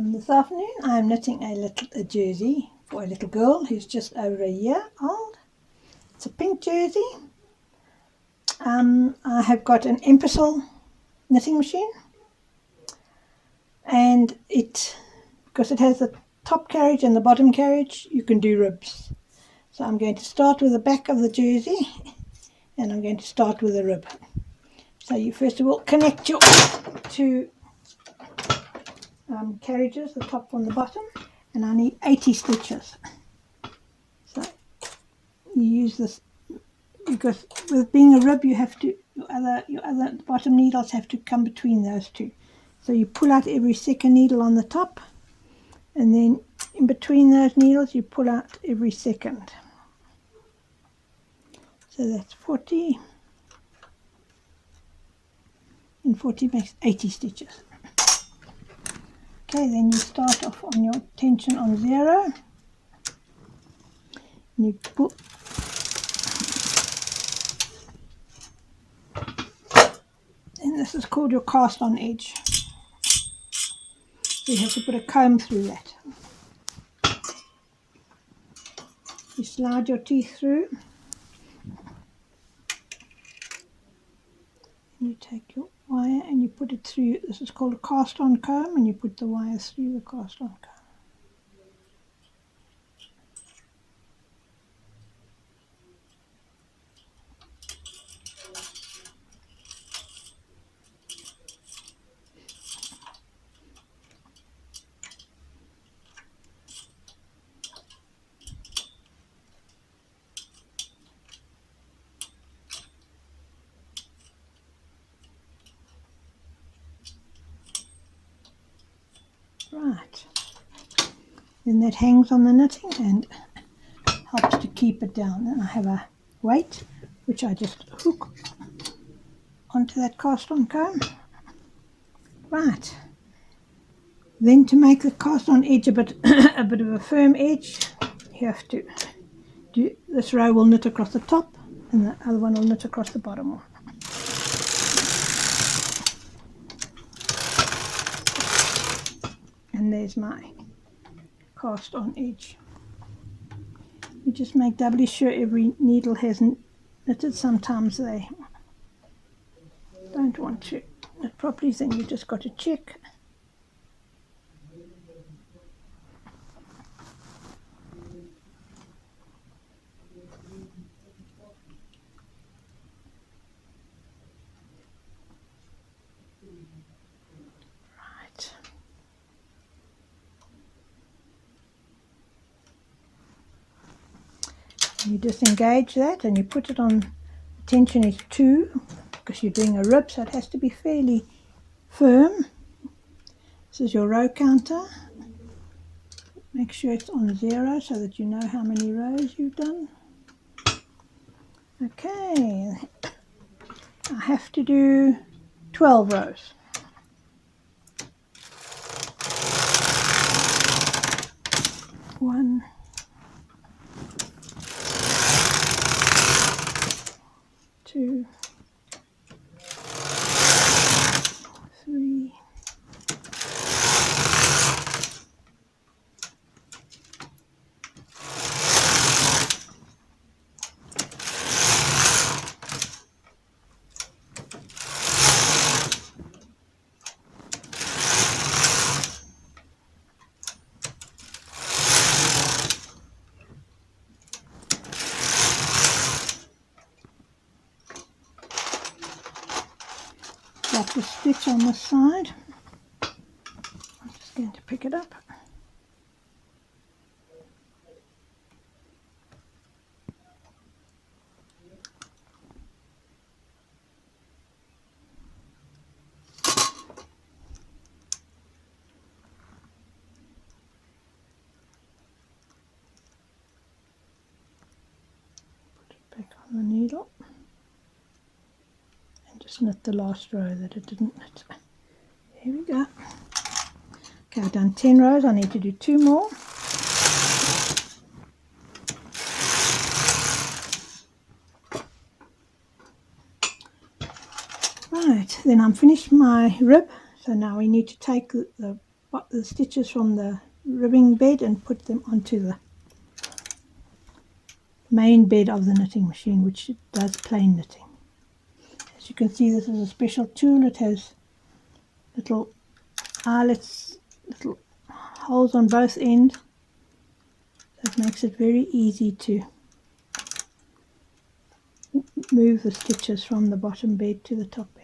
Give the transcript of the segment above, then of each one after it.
This afternoon I'm knitting a jersey for a little girl who's just over a year old. It's a pink jersey. I have got an Empasol knitting machine, and because it has the top carriage and the bottom carriage, you can do ribs. So I'm going to start with the back of the jersey, and I'm going to start with a rib. So you first of all connect your two carriages, the top from the bottom, and I need 80 stitches. So you use this because with being a rib, you have to your other bottom needles have to come between those two. So you pull out every second needle on the top, and then in between those needles you pull out every second. So that's 40, and 40 makes 80 stitches. Okay, then you start off on your tension on 0. And you pull, and this is called your cast on edge. So you have to put a comb through that. You slide your teeth through. And you take your wire and you put it through. This is called a cast on comb, and you put the wire through the cast on comb. Right, then that hangs on the knitting and helps to keep it down. And I have a weight which I just hook onto that cast on comb. Right, then to make the cast on edge a bit of a firm edge, you have to do this row will knit across the top and the other one will knit across the bottom one. And there's my cast on edge. You just make doubly sure every needle has knitted. Sometimes they don't want to knit properly, then you just got to check. Right. You disengage that and you put it on, the tension is 2 because you're doing a rib, so it has to be fairly firm. This is your row counter. Make sure it's on 0 so that you know how many rows you've done. Okay, I have to do 12 rows. One, two, 3, got the stitch on the side. I'm just going to pick it up. Put it back on the needle. Just knit the last row that it didn't knit. Here we go. Okay, I've done 10 rows. I need to do 2 more. Right, then I'm finished my rib. So now we need to take the the stitches from the ribbing bed and put them onto the main bed of the knitting machine, which does plain knitting. As you can see, this is a special tool. It has little eyelets, little holes on both ends. That makes it very easy to move the stitches from the bottom bed to the top bed.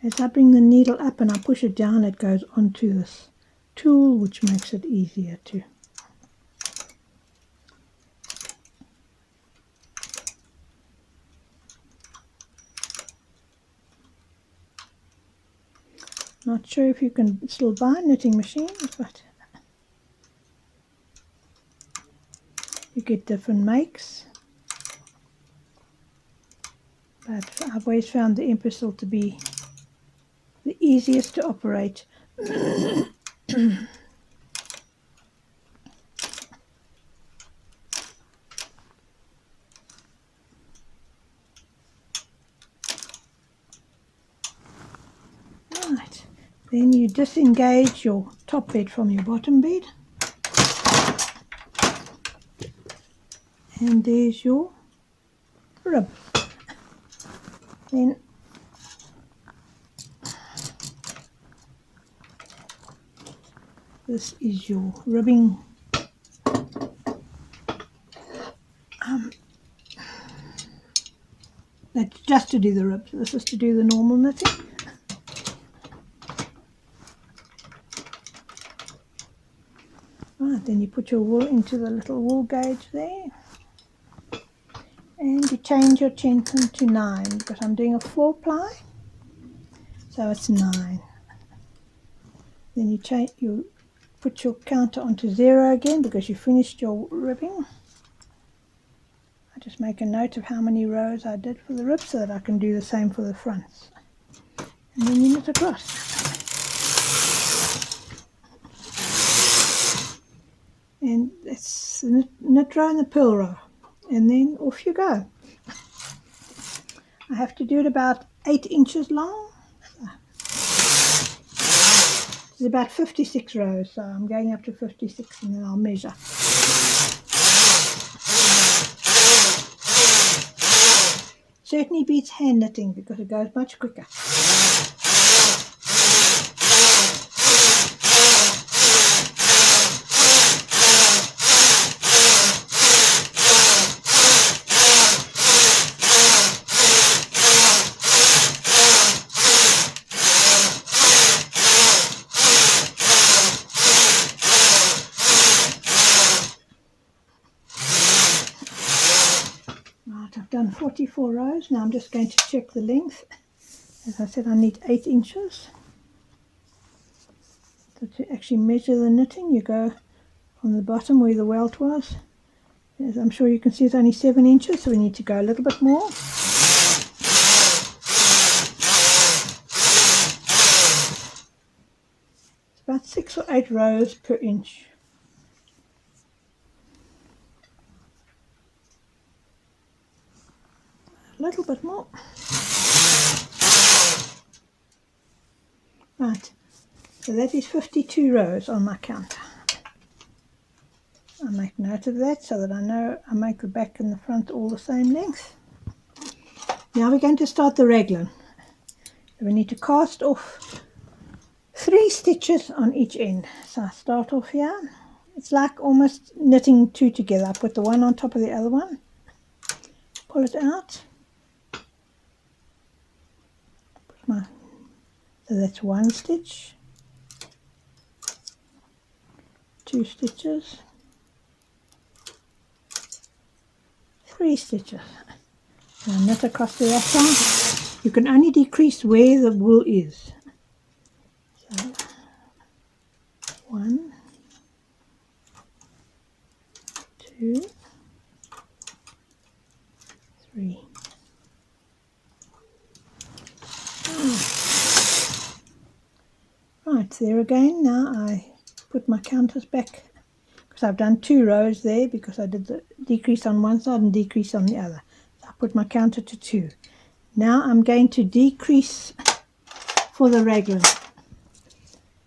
As I bring the needle up and I push it down, it goes onto this tool, which makes it easier to not sure if you can still buy knitting machines, but you get different makes. But I've always found the Impersal to be the easiest to operate. Right, then you disengage your top bed from your bottom bed, and there's your rib. Then this is your ribbing that's just to do the ribs. This is to do the normal knitting. Right, then you put your wool into the little wool gauge there, and you change your tension to 9 because I'm doing a 4 ply, so it's 9. Then you put your counter onto 0 again because you finished your ribbing. I just make a note of how many rows I did for the ribs so that I can do the same for the fronts. And then you knit across. And it's the knit row and the purl row. And then off you go. I have to do it about 8 inches long. It's about 56 rows, so I'm going up to 56 and then I'll measure. Certainly beats hand knitting because it goes much quicker. I've done 44 rows. Now I'm just going to check the length. As I said, I need 8 inches. So to actually measure the knitting, you go from the bottom where the welt was. As I'm sure you can see, it's only 7 inches, so we need to go a little bit more. It's about 6 or 8 rows per inch. A little bit more. Right, so that is 52 rows on my counter. I make note of that so that I know I make the back and the front all the same length. Now we're going to start the raglan. We need to cast off 3 stitches on each end. So I start off here. It's like almost knitting 2 together. I put the one on top of the other one, pull it out. So that's 1 stitch, 2 stitches, 3 stitches. Now knit across the raglan. You can only decrease where the wool is. So 1, 2, 3. Right, there again. Now I put my counters back, because I've done 2 rows there, because I did the decrease on one side and decrease on the other. So I put my counter to 2. Now I'm going to decrease for the raglan.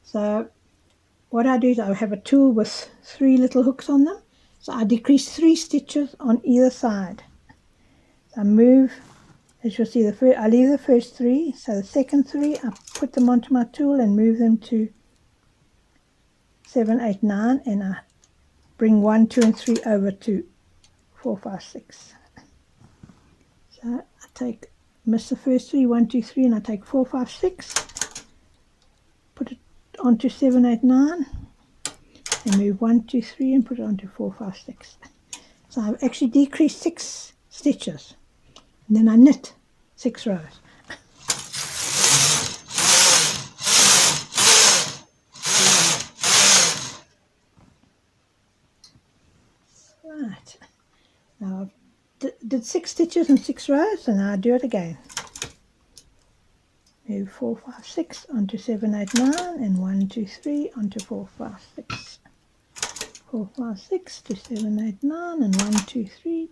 So what I do is I have a tool with 3 little hooks on them. So I decrease 3 stitches on either side. So I move, as you'll see, I leave the first 3. So the second 3, I put them onto my tool and move them to 7, 8, 9, and I bring 1, 2, and 3 over to 4, 5, 6. So I miss the first 3, 1, 2, 3, and I take 4, 5, 6, put it onto 7, 8, 9, and move 1, 2, 3, and put it onto 4, 5, 6. So I've actually decreased 6 stitches, and then I knit 6 rows. Right, now I've did 6 stitches and 6 rows, and now I do it again. Move 4, 5, 6 onto 7, 8, 9, and 1, 2, 3 onto 4, 5, 6. 4, 5, 6 to 7, 8, 9, and 1, 2, 3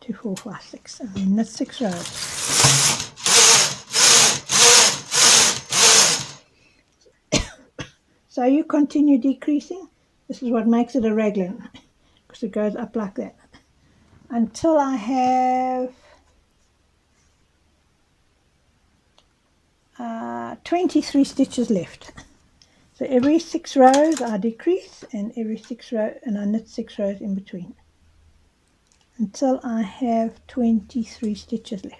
to 4, 5, 6, and then knit 6 rows. So you continue decreasing. This is what makes it a raglan, because it goes up like that until I have 23 stitches left. So every 6 rows I decrease, and every 6 rows, and I knit 6 rows in between until I have 23 stitches left.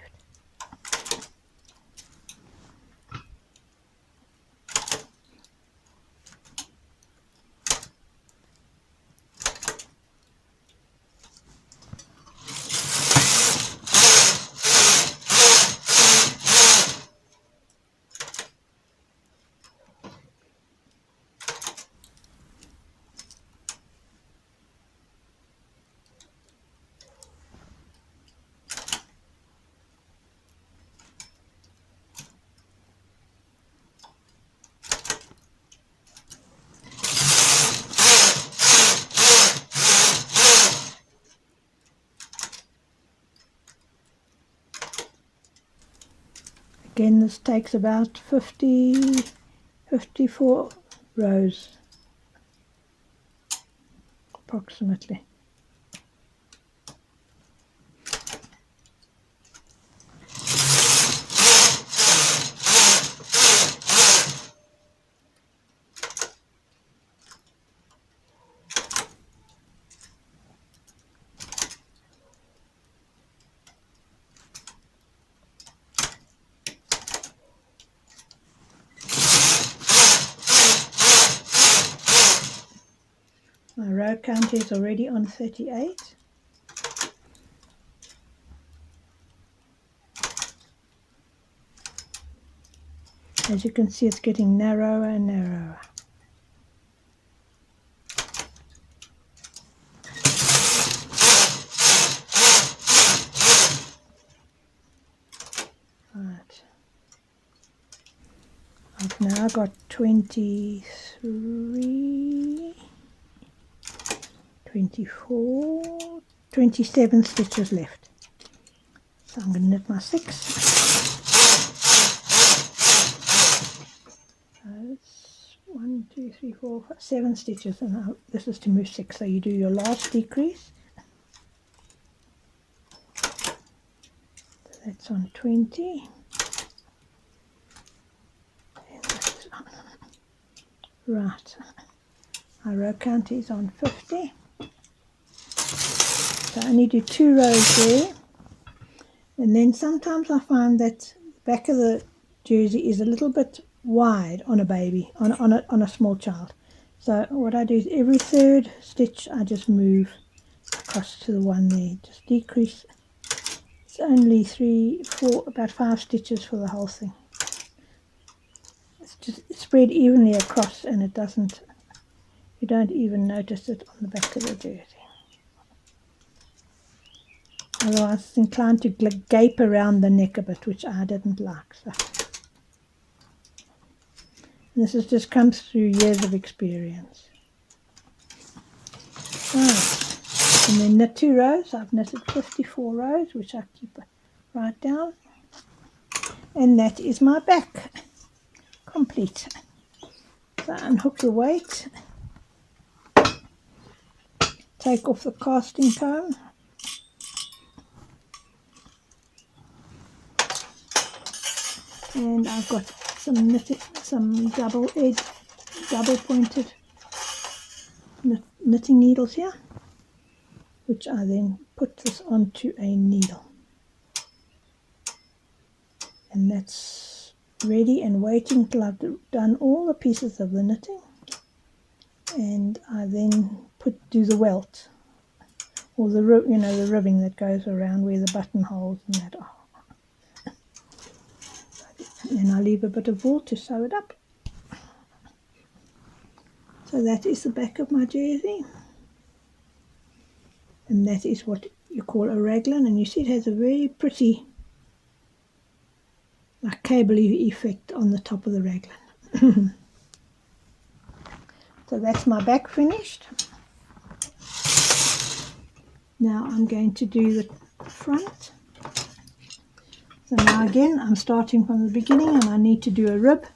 Again, this takes about 54 rows approximately. My row counter is already on 38. As you can see, it's getting narrower and narrower. Right. I've now got 23, 24, 27 stitches left. So I'm going to knit my 6. So it's 1, 2, 3, 4, 5, 7 stitches, and now this is to move 6. So you do your last decrease. So that's on 20. And this is on. Right. My row count is on 50. So I only do 2 rows there, and then sometimes I find that the back of the jersey is a little bit wide on a baby, on a small child. So what I do is every third stitch I just move across to the one there, just decrease. It's only 3, 4, about 5 stitches for the whole thing. It's just spread evenly across, and it doesn't, you don't even notice it on the back of the jersey. Otherwise it's inclined to gape around the neck a bit, which I didn't like. So this has just comes through years of experience. Right. And then knit 2 rows. I've knitted 54 rows, which I keep right down. And that is my back complete. So unhook the weight, take off the casting comb, and I've got some double pointed knitting needles here, which I then put this onto a needle, and that's ready and waiting till I've done all the pieces of the knitting, and I then do the welt, or the the ribbing that goes around where the buttonholes and that are. And then I leave a bit of wool to sew it up. So that is the back of my jersey, and that is what you call a raglan, and you see it has a very pretty like cable-y effect on the top of the raglan. So that's my back finished. Now I'm going to do the front. So now again I'm starting from the beginning, and I need to do a rib.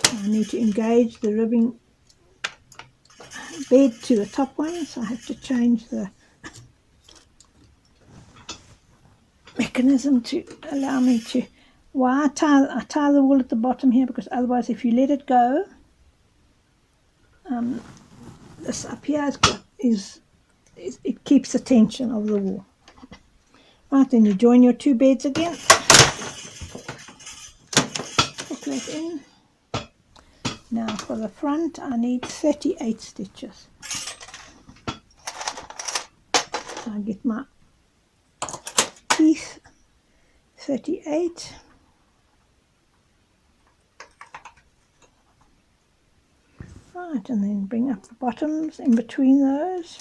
I need to engage the ribbing bed to the top one, so I have to change the mechanism to allow me to. Why I tie the wool at the bottom here, because otherwise if you let it go, this up here it keeps the tension of the wool. Right, then you join your 2 beds again. Put that in. Now for the front I need 38 stitches. So I get my teeth, 38. Right, and then bring up the bottoms in between those.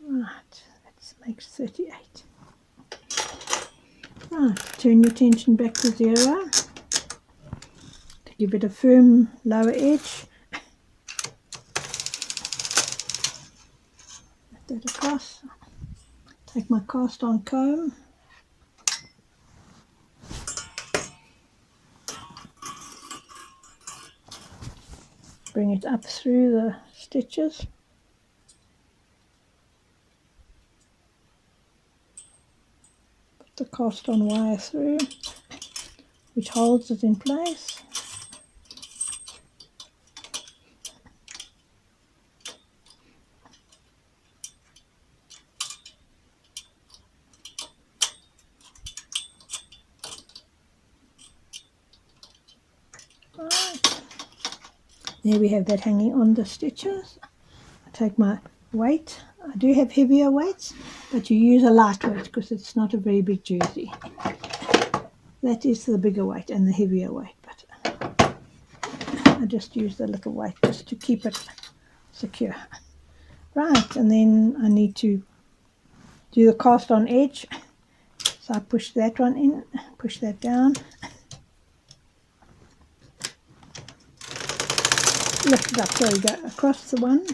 Right, that makes 38. Right, turn your tension back to 0 to give it a firm lower edge. Put that across. Take my cast on comb. Bring it up through the stitches. Put the cast on wire through, which holds it in place. Right. There we have that hanging on the stitches. I take my weight. I do have heavier weights, but you use a lightweight because it's not a very big jersey. That is the bigger weight and the heavier weight, but I just use the little weight just to keep it secure. Right, and then I need to do the cast on edge. So I push that one in, push that down, lift it up, so you go across the one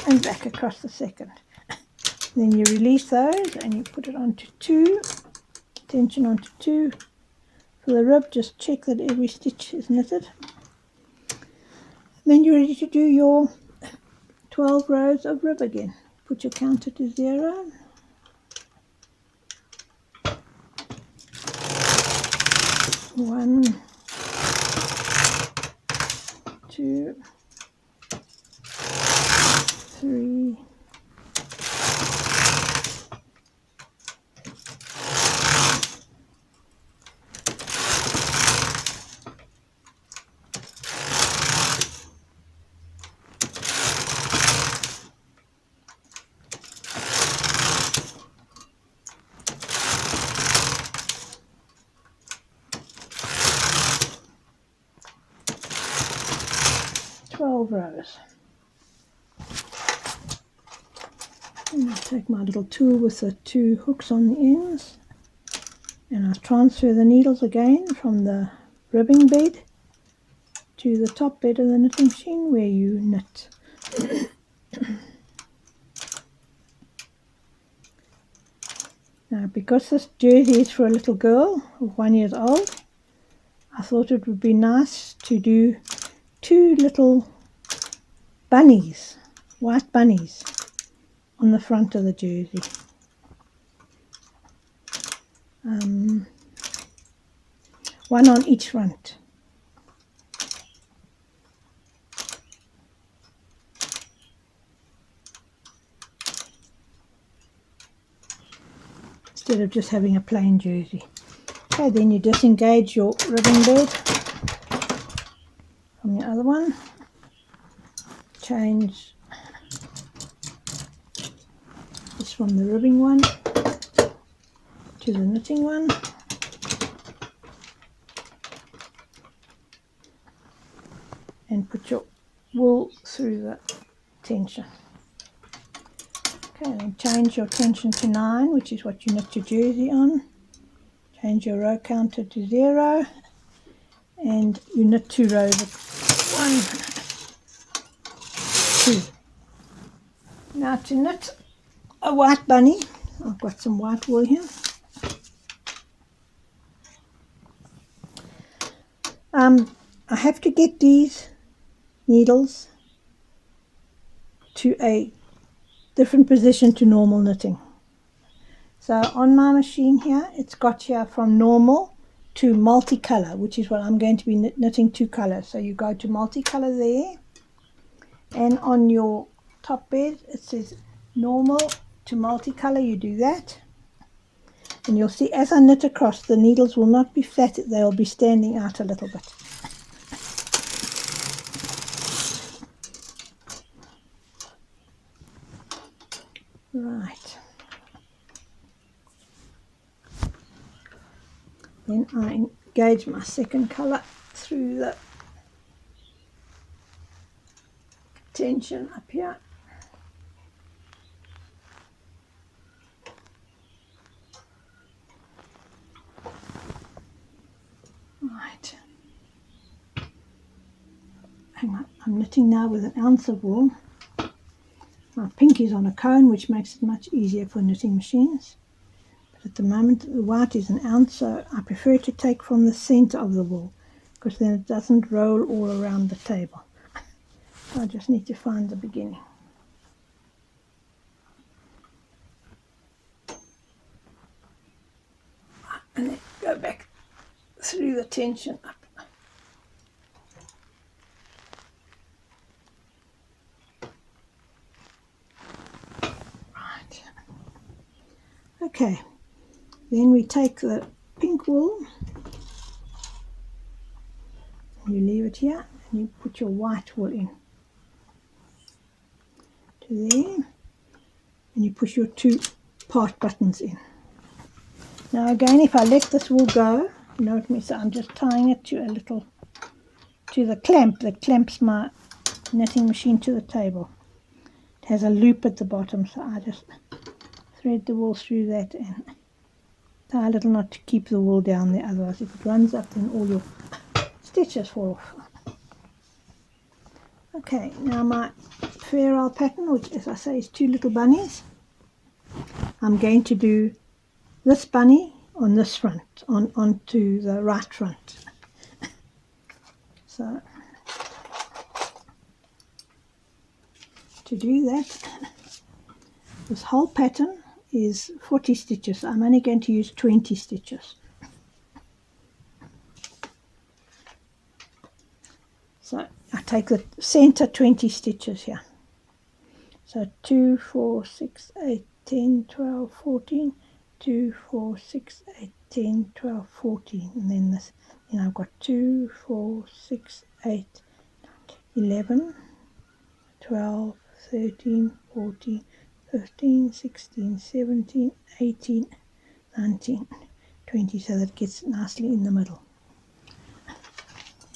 and back across the second. Then you release those and you put it onto 2, tension onto 2. For the rib, just check that every stitch is knitted. Then you're ready to do your 12 rows of rib again. Put your counter to 0. One, 2, 3, 4, 12 rows. And I'll take my little tool with the 2 hooks on the ends, and I'll transfer the needles again from the ribbing bed to the top bed of the knitting machine where you knit. Now, because this jersey is for a little girl of 1 year old, I thought it would be nice to do 2 little bunnies, white bunnies, on the front of the jersey. One on each front. Instead of just having a plain jersey. Okay, then you disengage your ribbon bed from the other one. Change this from the ribbing one to the knitting one. And put your wool through the tension. Okay, then change your tension to 9, which is what you knit your jersey on. Change your row counter to 0, and you knit 2 rows of 1, 2. Now to knit a white bunny, I've got some white wool here. I have to get these needles to a different position to normal knitting. So on my machine here, it's got here from normal to multicolor, which is what I'm going to be knitting 2 colors. So you go to multicolor there, and on your top bed it says normal to multicolor. You do that, and you'll see as I knit across, the needles will not be flat, they'll be standing out a little bit. Right. Then I engage my second colour through the tension up here. Right. Hang on, I'm knitting now with an ounce of wool. My pink is on a cone, which makes it much easier for knitting machines. But at the moment the white is an ounce, so I prefer to take from the centre of the wool, because then it doesn't roll all around the table. So I just need to find the beginning. And then go back through the tension up. Right. Okay, then we take the pink wool, you leave it here, and you put your white wool in to there, and you push your 2 part buttons in. Now again, if I let this wool go, note me, so I'm just tying it to a little, to the clamp that clamps my knitting machine to the table. It has a loop at the bottom, so I just thread the wool through that and tie a little knot to keep the wool down there, otherwise if it runs up then all your stitches fall off. Okay, now my farewell pattern, which as I say is 2 little bunnies, I'm going to do this bunny on this front, onto the right front. So to do that, this whole pattern is 40 stitches. I'm only going to use 20 stitches. So I take the center 20 stitches here. So 2, 4, 6, 8, 10, 12, 14, 2, 4, 6, 8, 10, 12, 14, and then this. Then I've got 2, 4, 6, 8, 11, 12, 13, 14, 15, 16, 17, 18, 19, 20, so that gets nicely in the middle.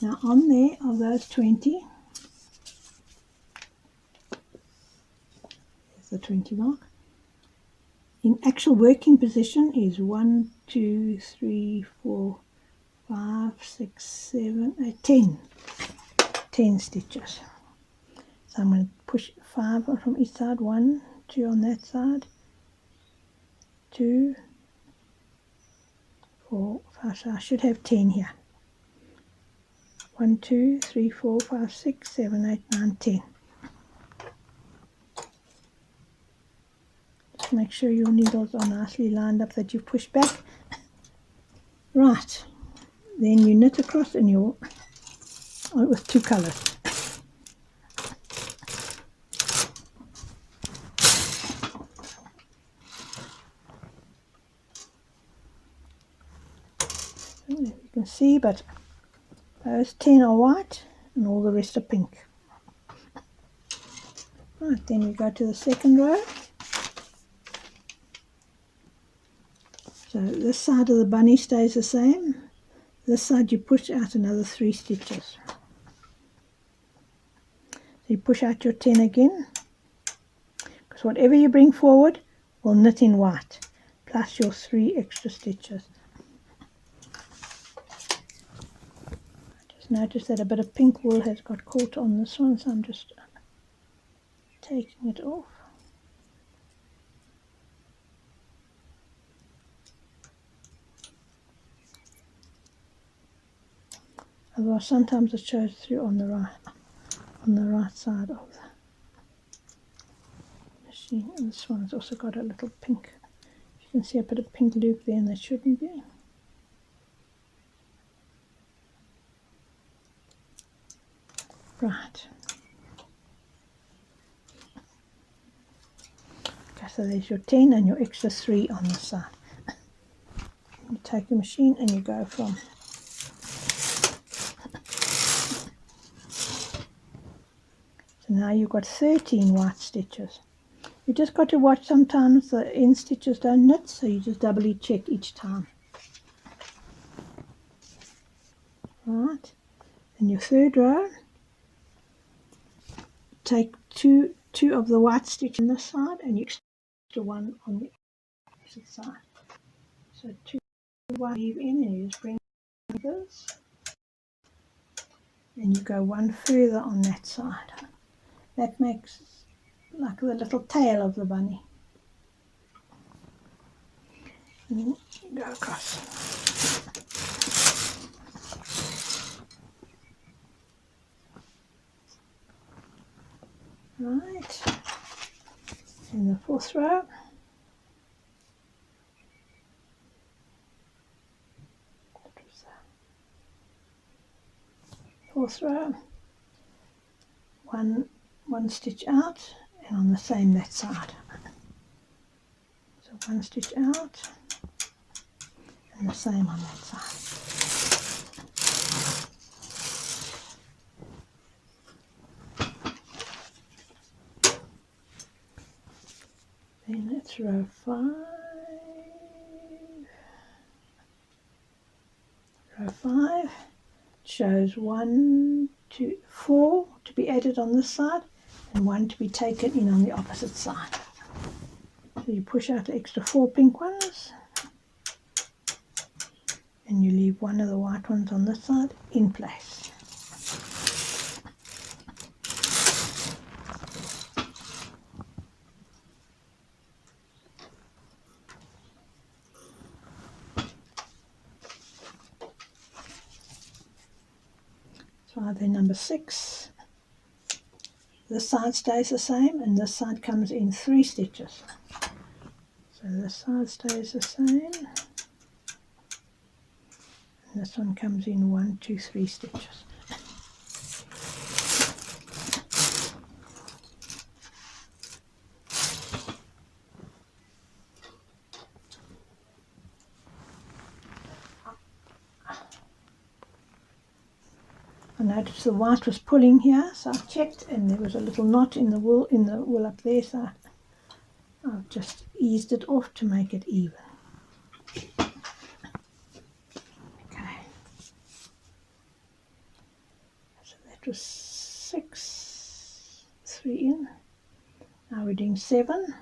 Now on there of those 20, That's the 20 mark. In actual working position is 1, 2, 3, 4, 5, 6, 7, 8, 10. 10 stitches. So I'm going to push 5 from each side. 1, 2 on that side. 2, 4, 5. So I should have 10 here. 1, 2, 3, 4, 5, 6, 7, 8, 9, 10. Just make sure your needles are nicely lined up that you've pushed back. Right. Then you knit across and you'll with 2 colours. I don't know if you can see, but those 10 are white and all the rest are pink. Right, then we go to the second row. So this side of the bunny stays the same. This side you push out another 3 stitches. So you push out your 10 again, because whatever you bring forward will knit in white, plus your 3 extra stitches. Just notice that a bit of pink wool has got caught on this one, so I'm just taking it off. Otherwise sometimes it shows through on the right side of the machine. And this one has also got a little pink. You can see a bit of pink loop there, and that shouldn't be. Right. Okay, so there's your 10 and your extra 3 on the side. You take your machine and you go from so now you've got 13 white stitches. You just got to watch, sometimes the end stitches don't knit, so you just doubly check each time. Right, in your third row, take two of the white stitch on this side and you extra 1 on the opposite side. So 2 white leave in, and you just bring this, and you go 1 further on that side. That makes like the little tail of the bunny. And then you go across. Right, in the fourth row, one stitch out, and on the same that side. So 1 stitch out and the same on that side. Then that's row 5. Row 5 shows 1, 2, 4 to be added on this side and 1 to be taken in on the opposite side. So you push out the extra 4 pink ones and you leave 1 of the white ones on this side in place. So then number 6, this side stays the same and this side comes in 3 stitches. So this side stays the same and this one comes in 1, 2, 3 stitches. I noticed the white was pulling here, so I checked and there was a little knot in the wool up there, so I've just eased it off to make it even. Okay, so that was 6, 3 in, Now we're doing 7.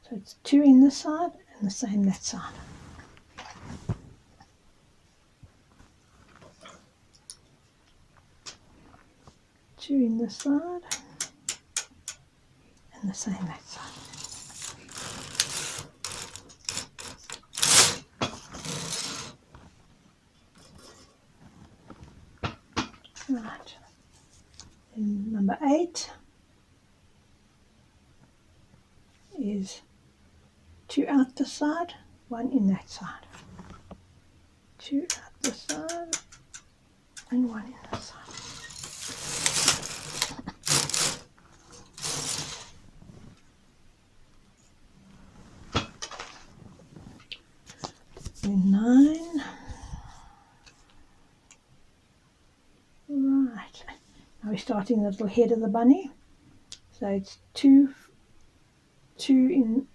So it's 2 in this side and the same that side. Two in this side and the same that side. Right. And number 8 is 2 out the side, 1 in that side. 2 out the side and 1 in that side. Then 9. Right. Now we're starting the little head of the bunny. So it's 2 in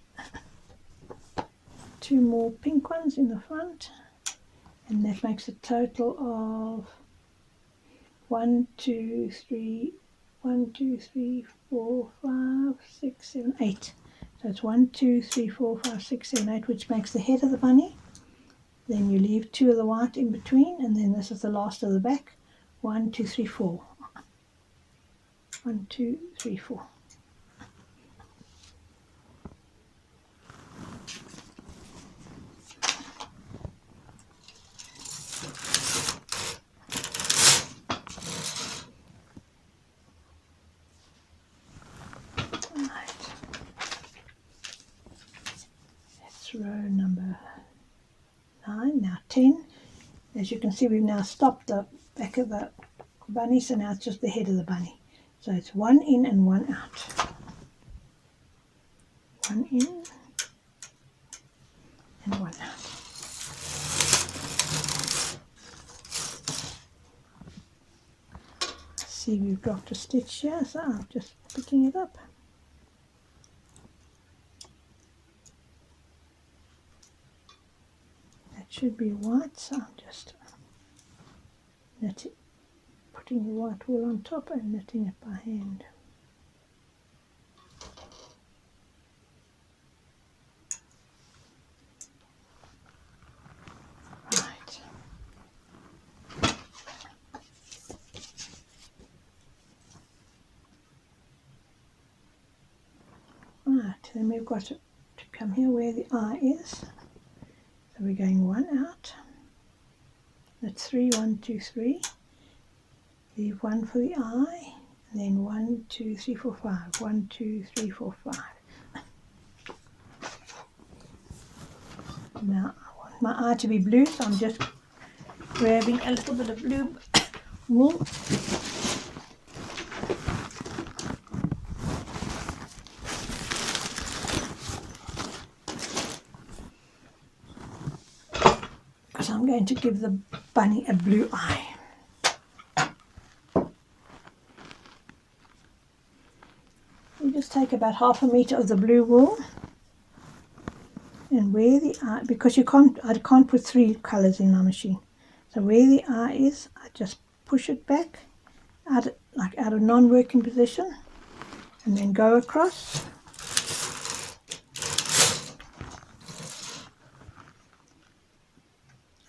2 more pink ones in the front, and that makes a total of 1, 2, 3, 1, 2, 3, 4, 5, 6, 7, 8. So it's 1, 2, 3, 4, 5, 6, 7, 8, which makes the head of the bunny. Then you leave 2 of the white in between, and then this is the last of the back. 1, 2, 3, 4. 1, 2, 3, 4. That's row number 9. Now 10. As you can see, we've now stopped the back of the bunny, so now it's just the head of the bunny. So it's 1 in and 1 out. 1 in and 1 out. See, we've dropped a stitch here, so I'm just picking it up. That should be white, so I'm just knitting, putting the white wool on top and knitting it by hand. Right. Right, then we've got to come here where the eye is. So we're going 1 out. That's 3, 1, 2, 3. Leave 1 for the eye, and then 1, 2, 3, 4, 5. 1, 2, 3, 4, 5. Now I want my eye to be blue, so I'm just grabbing a little bit of blue wool. Because I'm going to give the bunny a blue eye. You just take about 1/2 meter of the blue wool, and where the eye, because I can't put 3 colors in my machine, so where the eye is, I just push it back out of non-working position, and then go across,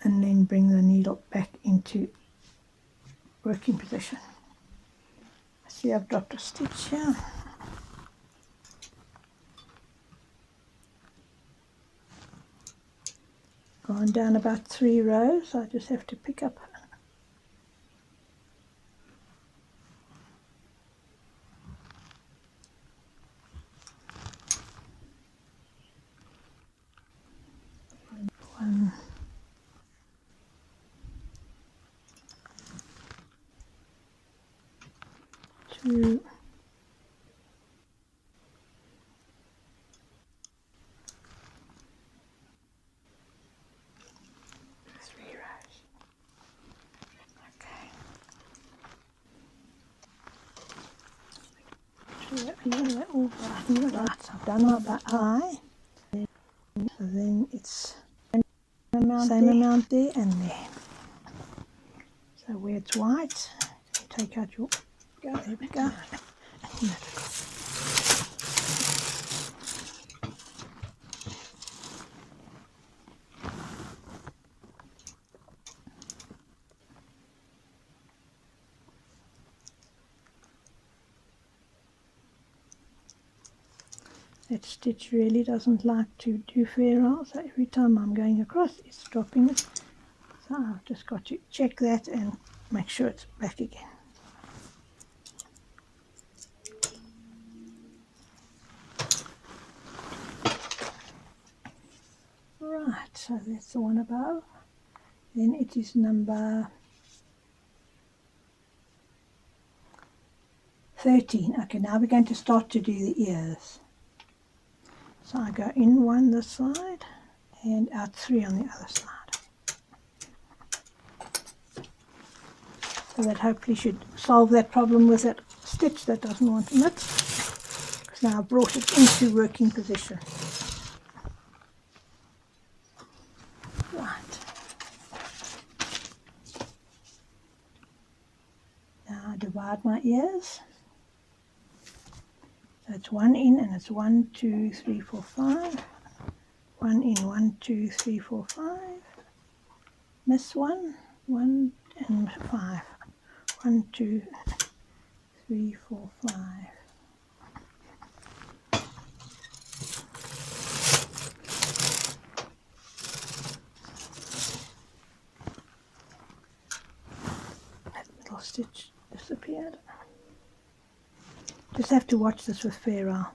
and then bring the needle back into working position. See, I've dropped a stitch here. Gone down about 3 rows, I just have to pick up . One, 2, 3 rows. Okay. Right, I've done my eye. So then it's same amount there and there. So where it's white, you take out your, there we go. And that across. That stitch really doesn't like to do ferrule, so every time I'm going across it's dropping it. So I've just got to check that and make sure it's back again. Right, so that's the one above. Then it is number 13. Okay, now we're going to start to do the ears. So I go in one this side and out 3 on the other side. So that hopefully should solve that problem with that stitch that doesn't want to knit. Because now I've brought it into working position. Right. Now I divide my ears. So it's 1 in and it's 1, 2, 3, 4, 5. 1 in, 1, 2, 3, 4, 5. Miss 1, 1 and 5. 1, 2, 3, 4, 5. That middle stitch disappeared. Just have to watch this with ferrule.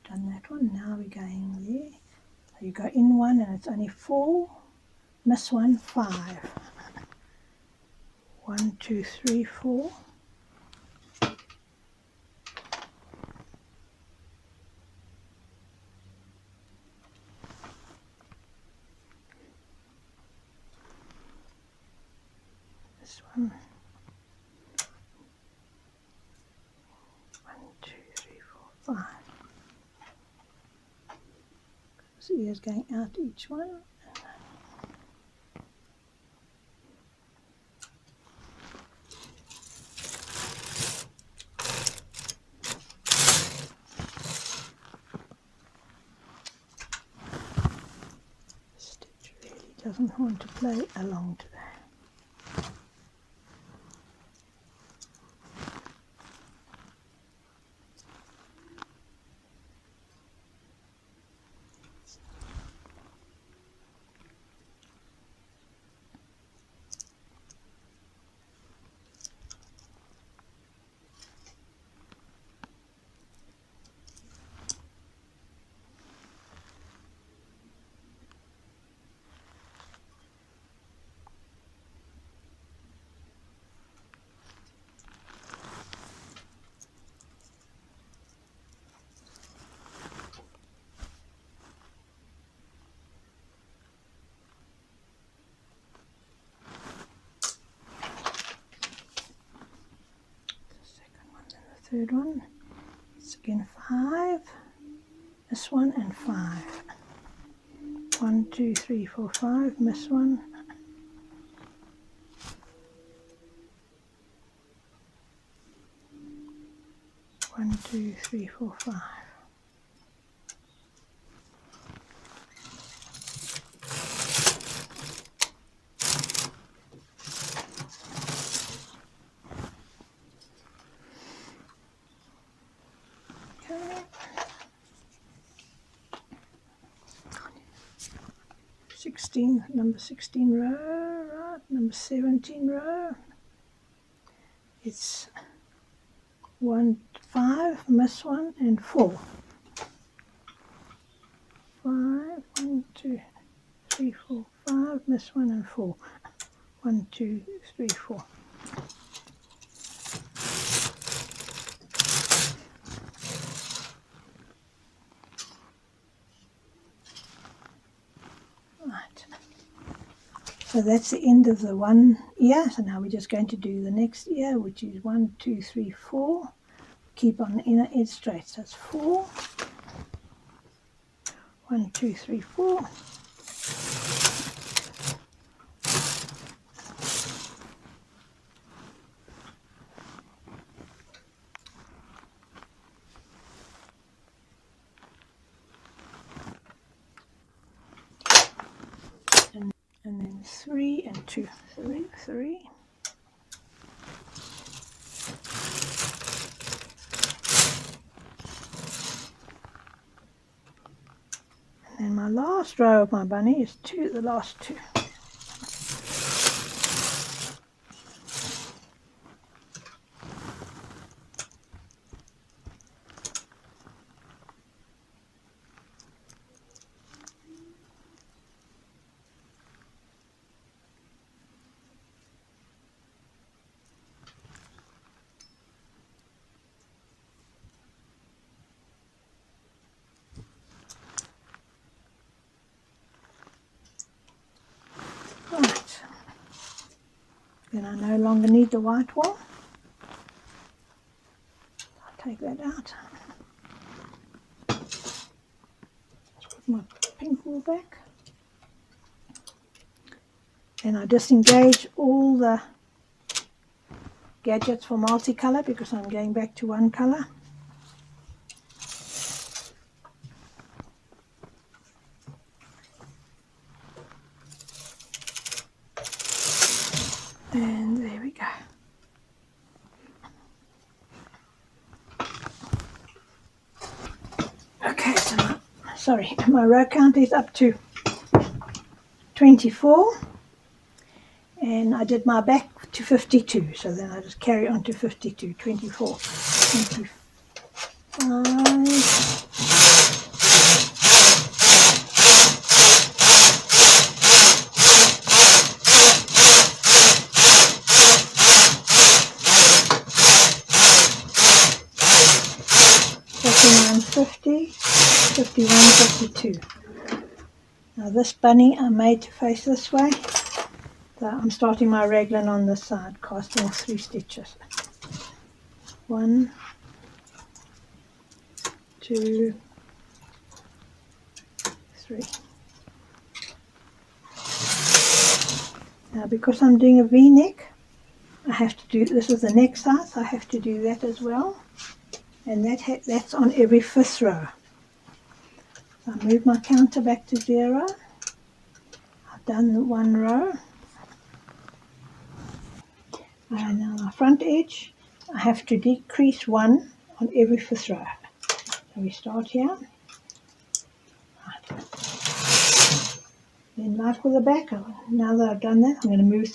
Done that one. Now we're going there. So you go in 1 and it's only 4. Miss 1, 5. 1, 2, 3, 4. This one. 1, 2, 3, 4, 5. So ears going out each one. Stitch really doesn't want to play along to that. Third one, it's again 5, this one and 5. 1, 2, 3, 4, 5, miss 1. 1, 2, 3, 4, 5. Okay. 16, number 16 row, right, number 17 row. It's 1, 5, miss 1 and 4. 5, 1, 2, 3, 4, 5, miss 1 and 4. 1, 2, 3, 4. So that's the end of the one ear. So now we're just going to do the next ear, which is 1, 2, 3, 4. Keep on the inner edge straight. So that's 4. 1, 2, 3, 4. And then 3 and 2. 3, 3. And then my last row of my bunny is 2, the last 2. Right. Then I no longer need the white wool. I'll take that out. Let's put my pink wool back. And I disengage all the gadgets for multicolour because I'm going back to one colour. And there we go. Okay, so my row count is up to 24. And I did my back to 52, so then I just carry on to 52, 24, 25, 49, 50, 51, 52. Now this bunny I made to face this way. So I'm starting my raglan on this side, casting 3 stitches. 1, 2, 3. Now because I'm doing a V-neck, I have to do, this is the neck side, so I have to do that as well. And that's on every 5th row. So I move my counter back to 0. I've done 1 row. And now my front edge, I have to decrease 1 on every 5th row. So we start here. Right. Then like with the back, now that I've done that, I'm going to move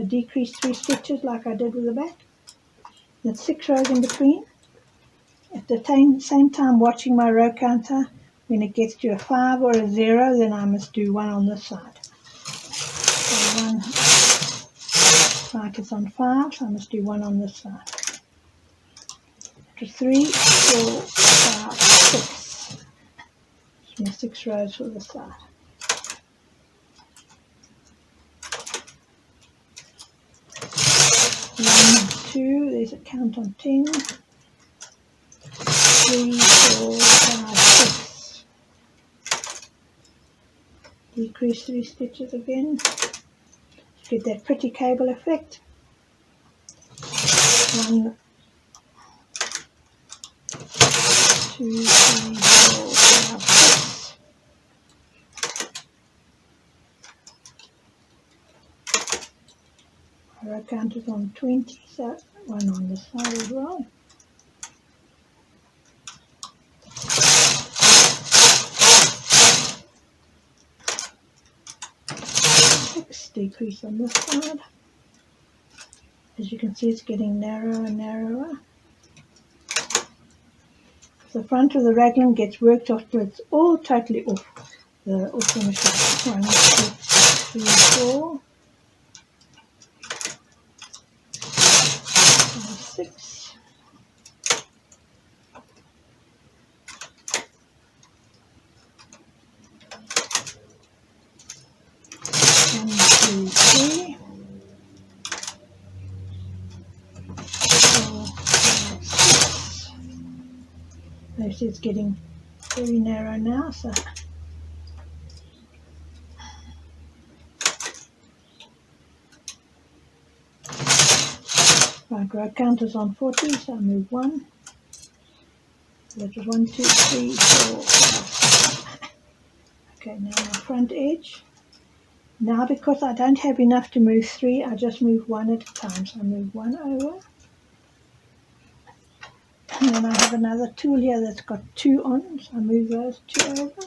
decrease 3 stitches like I did with the back. That's 6 rows in between. At the same time watching my row counter, when it gets to a 5 or a 0, then I must do 1 on this side. So 1, like it's on 5, so I must do 1 on this side. After 3, 4, 5, 6. So my 6 rows for this side. 1, 2, there's a count on 10. 3, 4, 5, 6. Decrease 3 stitches again. Get that pretty cable effect. 1, 2, 3, 4, 5, 6. My row count is on 20, so 1 on this side as well. Decrease on this side. As you can see, it's getting narrower and narrower. The front of the raglan gets worked off till it's all totally off the machine. 1, 2, 3, 4, 5, 6. Notice it's getting very narrow now, so my row count is on 40, so I move 1. That was 1, 2, 3, 4, 5. Okay, now my front edge. Now because I don't have enough to move 3, I just move 1 at a time. So I move 1 over. And then I have another tool here that's got 2 on, so I move those 2 over.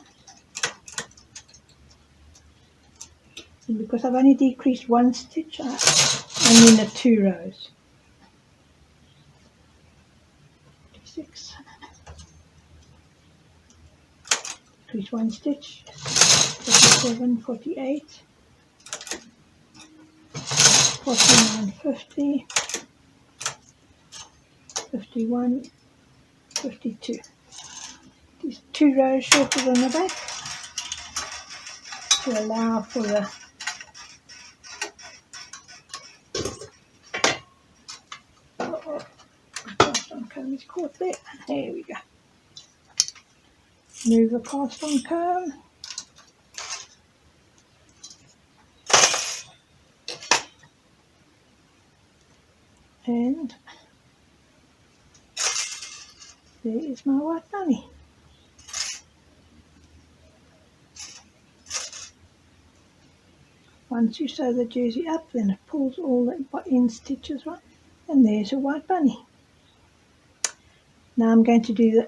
And because I've only decreased 1 stitch, I'm in the 2 rows. 6. Decrease 1 stitch. 47, 48, 49, 50, 51, 52. These 2 rows shorter than the back to allow for the cast on comb is caught there. There we go. Move the cast on comb. And there is my white bunny. Once you sew the jersey up, then it pulls all the end stitches right, and there's a white bunny. Now I'm going to do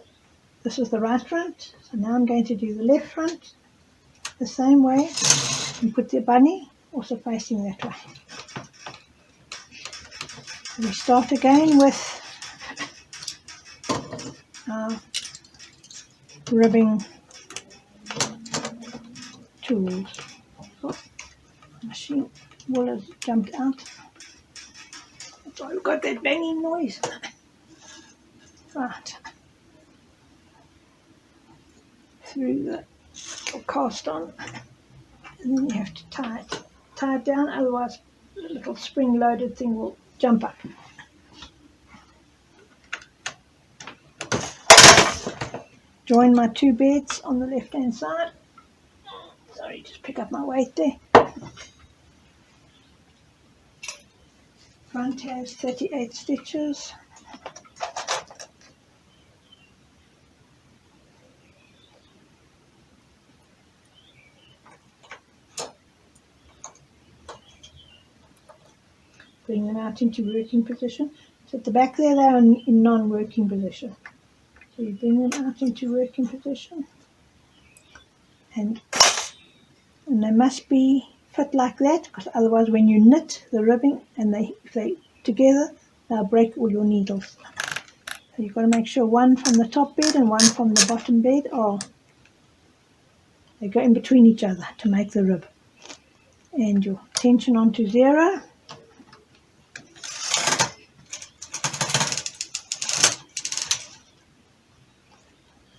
this is the right front, so now I'm going to do the left front the same way and put the bunny also facing that way. We start again with our ribbing tools. Oh, machine wool has jumped out. That's why we've got that banging noise. Right. Through the cast on, and then you have to tie it down, otherwise the little spring loaded thing will jump up. Join my 2 beds on the left hand side. Sorry, just pick up my weight there. Front has 38 stitches. Bring them out into working position. So at the back there, they are in non-working position. So you bring them out into working position, and they must be fit like that, because otherwise when you knit the ribbing and if they together, they'll break all your needles. So you've got to make sure one from the top bed and one from the bottom bed they go in between each other to make the rib. And your tension onto 0.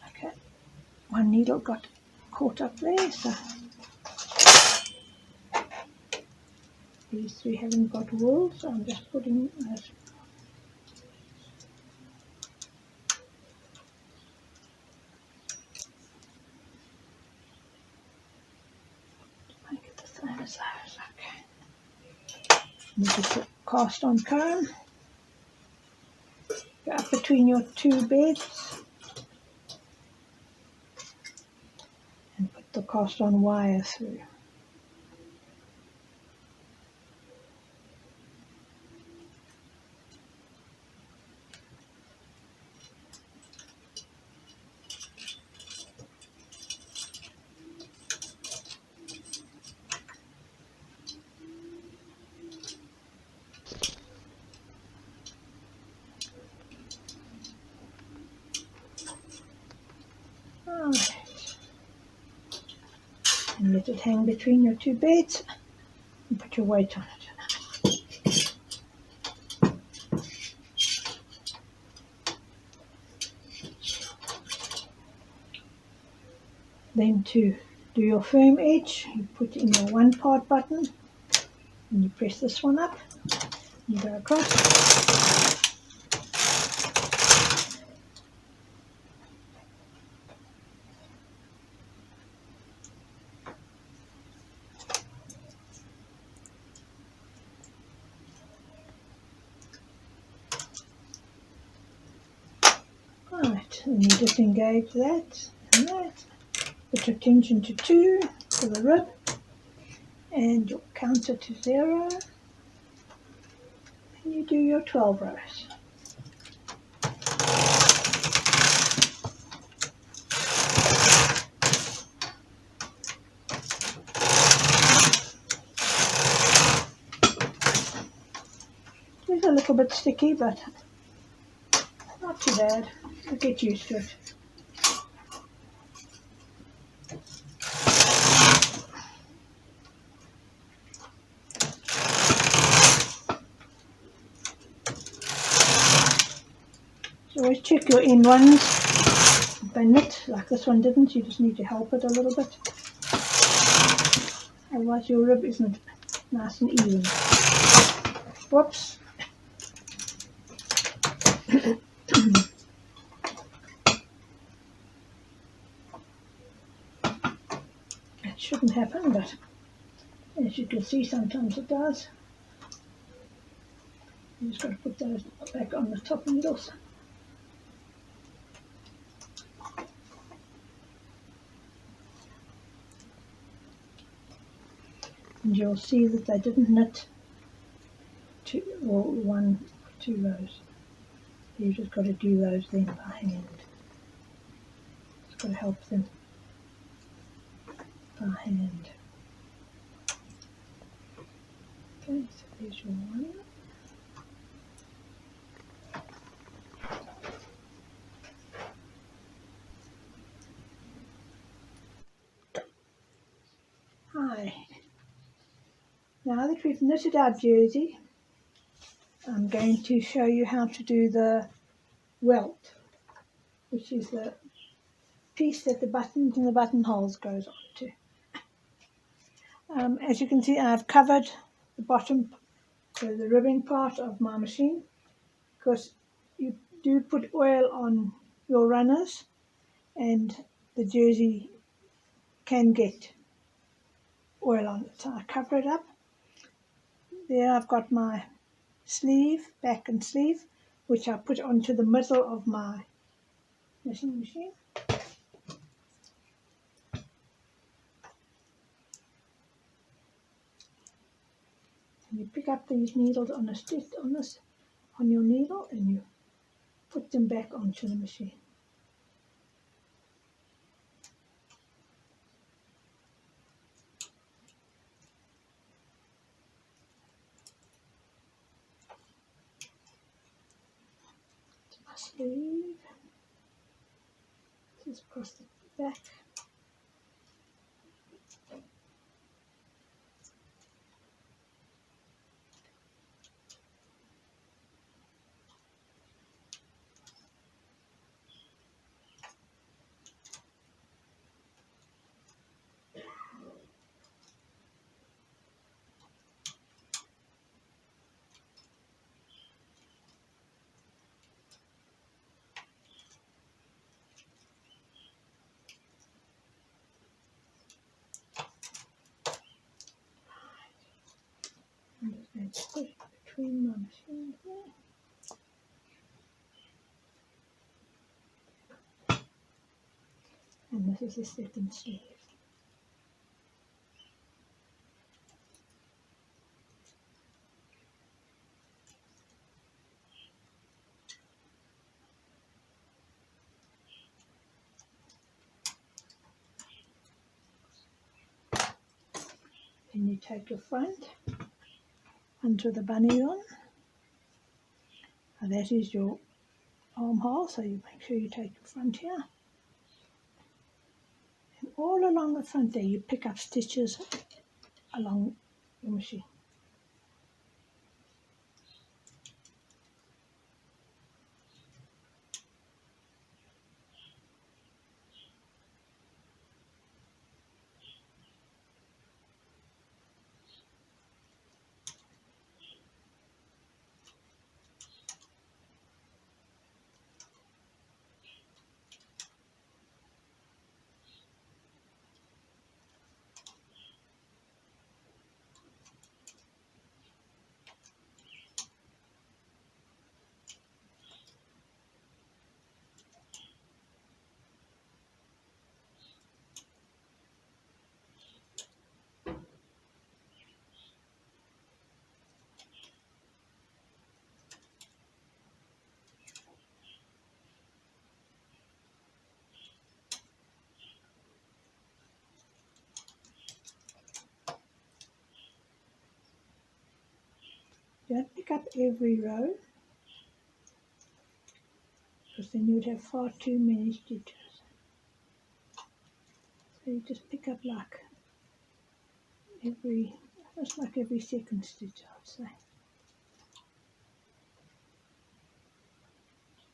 Okay, one needle got caught up there, so these 3 haven't got wool, so I'm just putting those. Make it the same as those. Okay. Make it a cast on comb. Go up between your 2 beds and put the cast on wire through. Right. And let it hang between your 2 beds and put your weight on it. Then to do your firm edge, you put in your 1 part button and you press this one up, you go across, Right, and you just engage that and that. Put your tension to 2 for the rib and your counter to 0, and you do your 12 rows. It's a little bit sticky, but not too bad. You'll get used to it. So always check your end ones. If they knit like this one didn't, you just need to help it a little bit. Otherwise your rib isn't nice and even. Whoops. It shouldn't happen, but as you can see, sometimes it does. You just got to put those back on the top needles. And you'll see that they didn't knit 1 or 2 rows. You just got to do those then by hand. Just got to help them by hand. Okay, so there's your 1. Hi. Now that we've knitted our jersey, I'm going to show you how to do the welt, which is the piece that the buttons and the buttonholes goes on to. As you can see, I've covered the bottom, so the ribbing part of my machine, because you do put oil on your runners and the jersey can get oil on it. So I cover it up. There I've got my sleeve, back and sleeve, which I put onto the middle of my knitting machine. And you pick up these needles on a stitch on your needle, and you put them back onto the machine. It's my sleeve. Just across the back. I'm just going to push between my machine here. And this is the second sleeve. Then you take your front onto the bunny on. And that is your armhole, so you make sure you take your front here. And all along the front there you pick up stitches along your machine. Don't pick up every row, because then you'd have far too many stitches. So you just pick up like just like every second stitch, I'd say.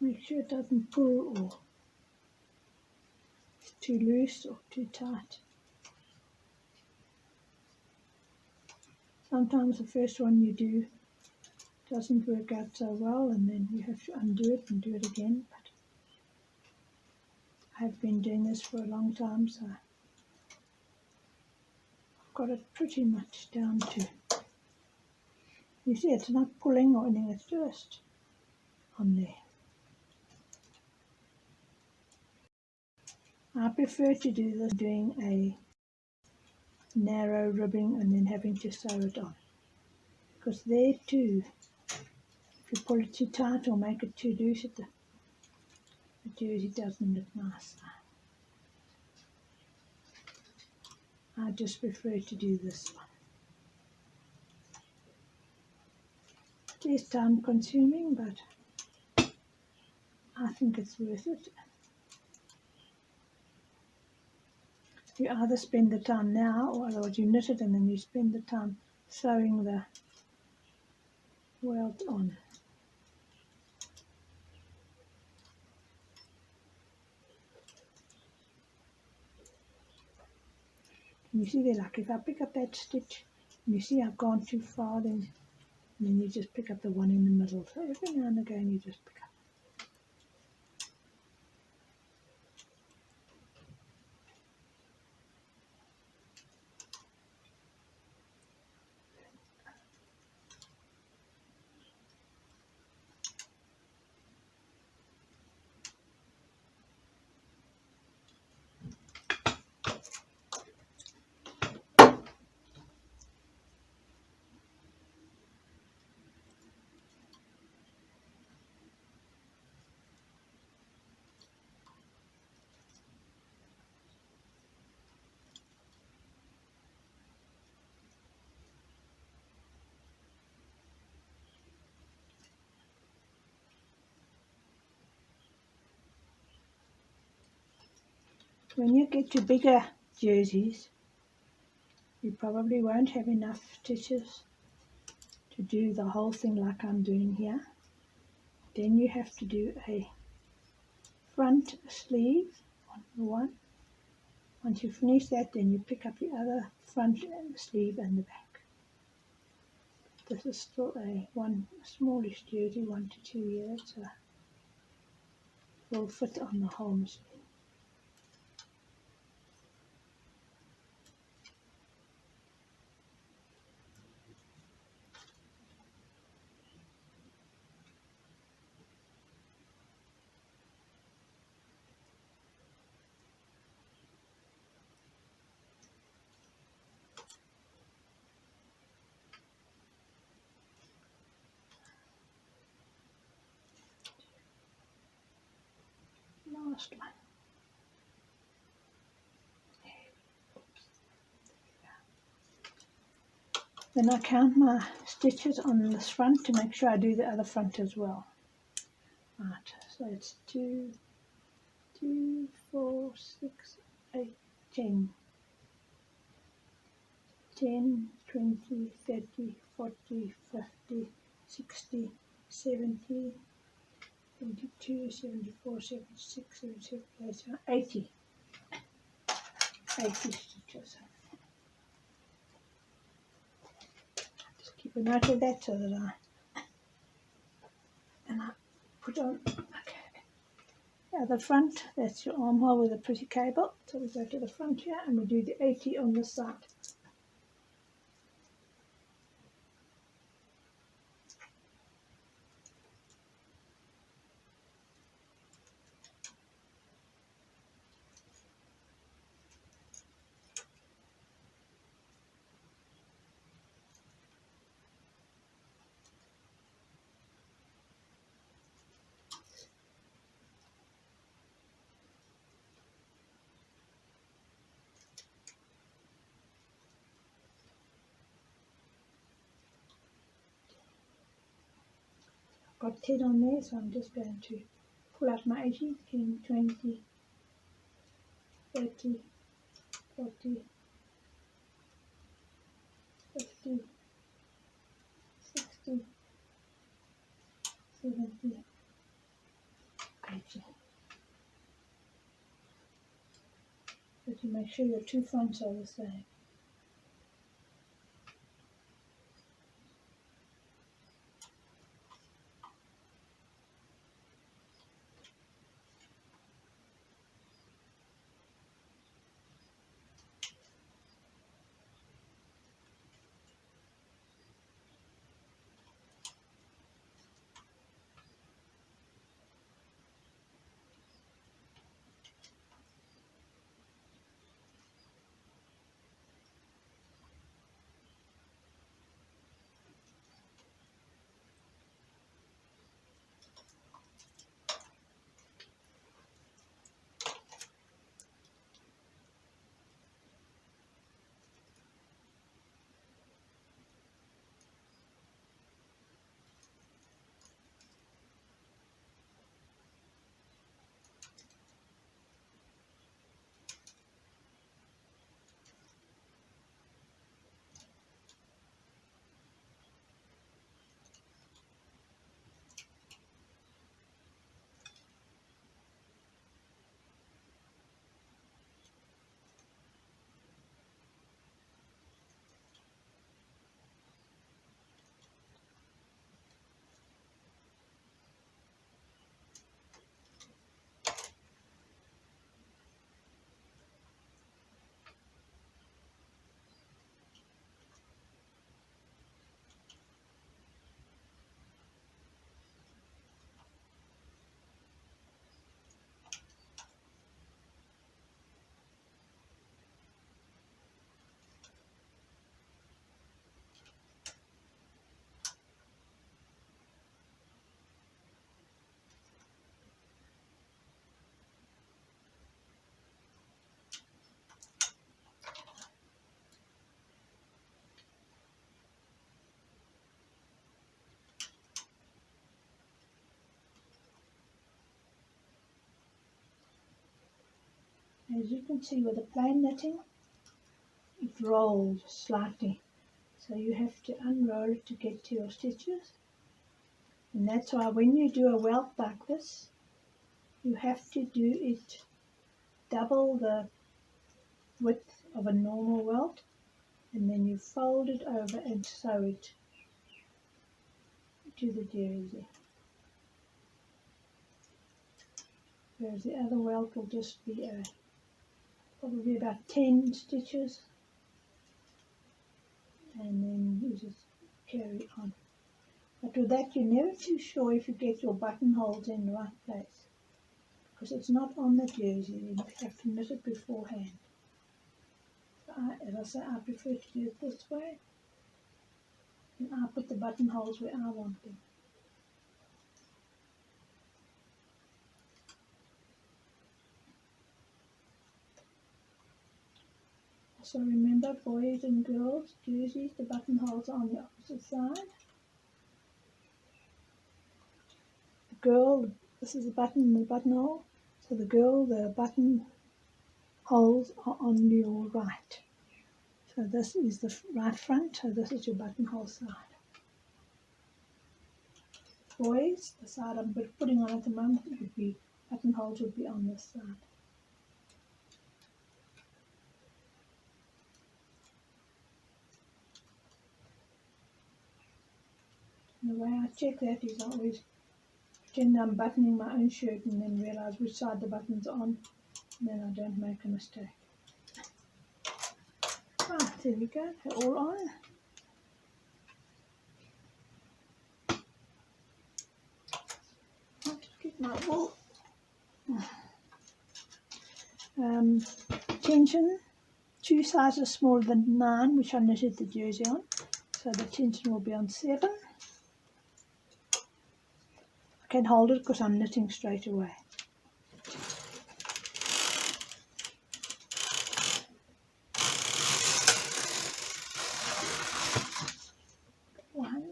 Make sure it doesn't pull or it's too loose or too tight. Sometimes the first one you do doesn't work out so well, and then you have to undo it and do it again. But I've been doing this for a long time, so I've got it pretty much down to. You see, it's not pulling or anything, it's just on there. I prefer to do this doing a narrow ribbing and then having to sew it on, because there too, if you pull it too tight or make it too loose, the jersey doesn't look nice. I just prefer to do this one. It is time consuming, but I think it's worth it. You either spend the time now, or otherwise you knit it and then you spend the time sewing the welt on. And you see there, like if I pick up that stitch, and you see I've gone too far, then you just pick up the one in the middle. So every now and again you just pick up. When you get to bigger jerseys, you probably won't have enough stitches to do the whole thing like I'm doing here. Then you have to do a front sleeve on the one. Once you finish that, then you pick up the other front sleeve and the back. This is still a smallish jersey, 1 to 2 years, so it will fit on the whole machine. Last one. Then I count my stitches on this front to make sure I do the other front as well. Right, so it's 2, 4, 6, 8, 10. 10, 20, 30, 40, 50, 60, 70, 72, 74, 76, 77, 80. 80 stitches. Just keep a note of that so that I put on, okay. Yeah, the front, that's your armhole with a pretty cable. So we go to the front here and we do the 80 on this side. got 10 on there, so I'm just going to pull out my 80, 10, 20, 30, 40, 50, 60, 70, 80. But you make sure your two fronts are the same. As you can see with the plain knitting, it rolls slightly. So you have to unroll it to get to your stitches. And that's why when you do a welt like this, you have to do it double the width of a normal welt, and then you fold it over and sew it to the jersey. Whereas the other welt will just be probably about 10 stitches, and then you just carry on. But with that, you're never too sure if you get your buttonholes in the right place, because it's not on the jersey. You have to knit it beforehand. So as I say, I prefer to do it this way, and I put the buttonholes where I want them. So remember, boys and girls, jerseys, the buttonholes are on the opposite side. The girl, this is the buttonhole. So the girl, the buttonholes are on your right. So this is the right front, so this is your buttonhole side. Boys, the side I'm putting on at the moment would be, buttonholes would be on this side. And the way I check that is I always pretend I'm buttoning my own shirt and then realise which side the button's on, and then I don't make a mistake. Right, there we go, they're all on. I'll just get my wool. Tension, 2 sizes smaller than 9, which I knitted the jersey on, so the tension will be on 7. I can hold it because I'm knitting straight away. 1,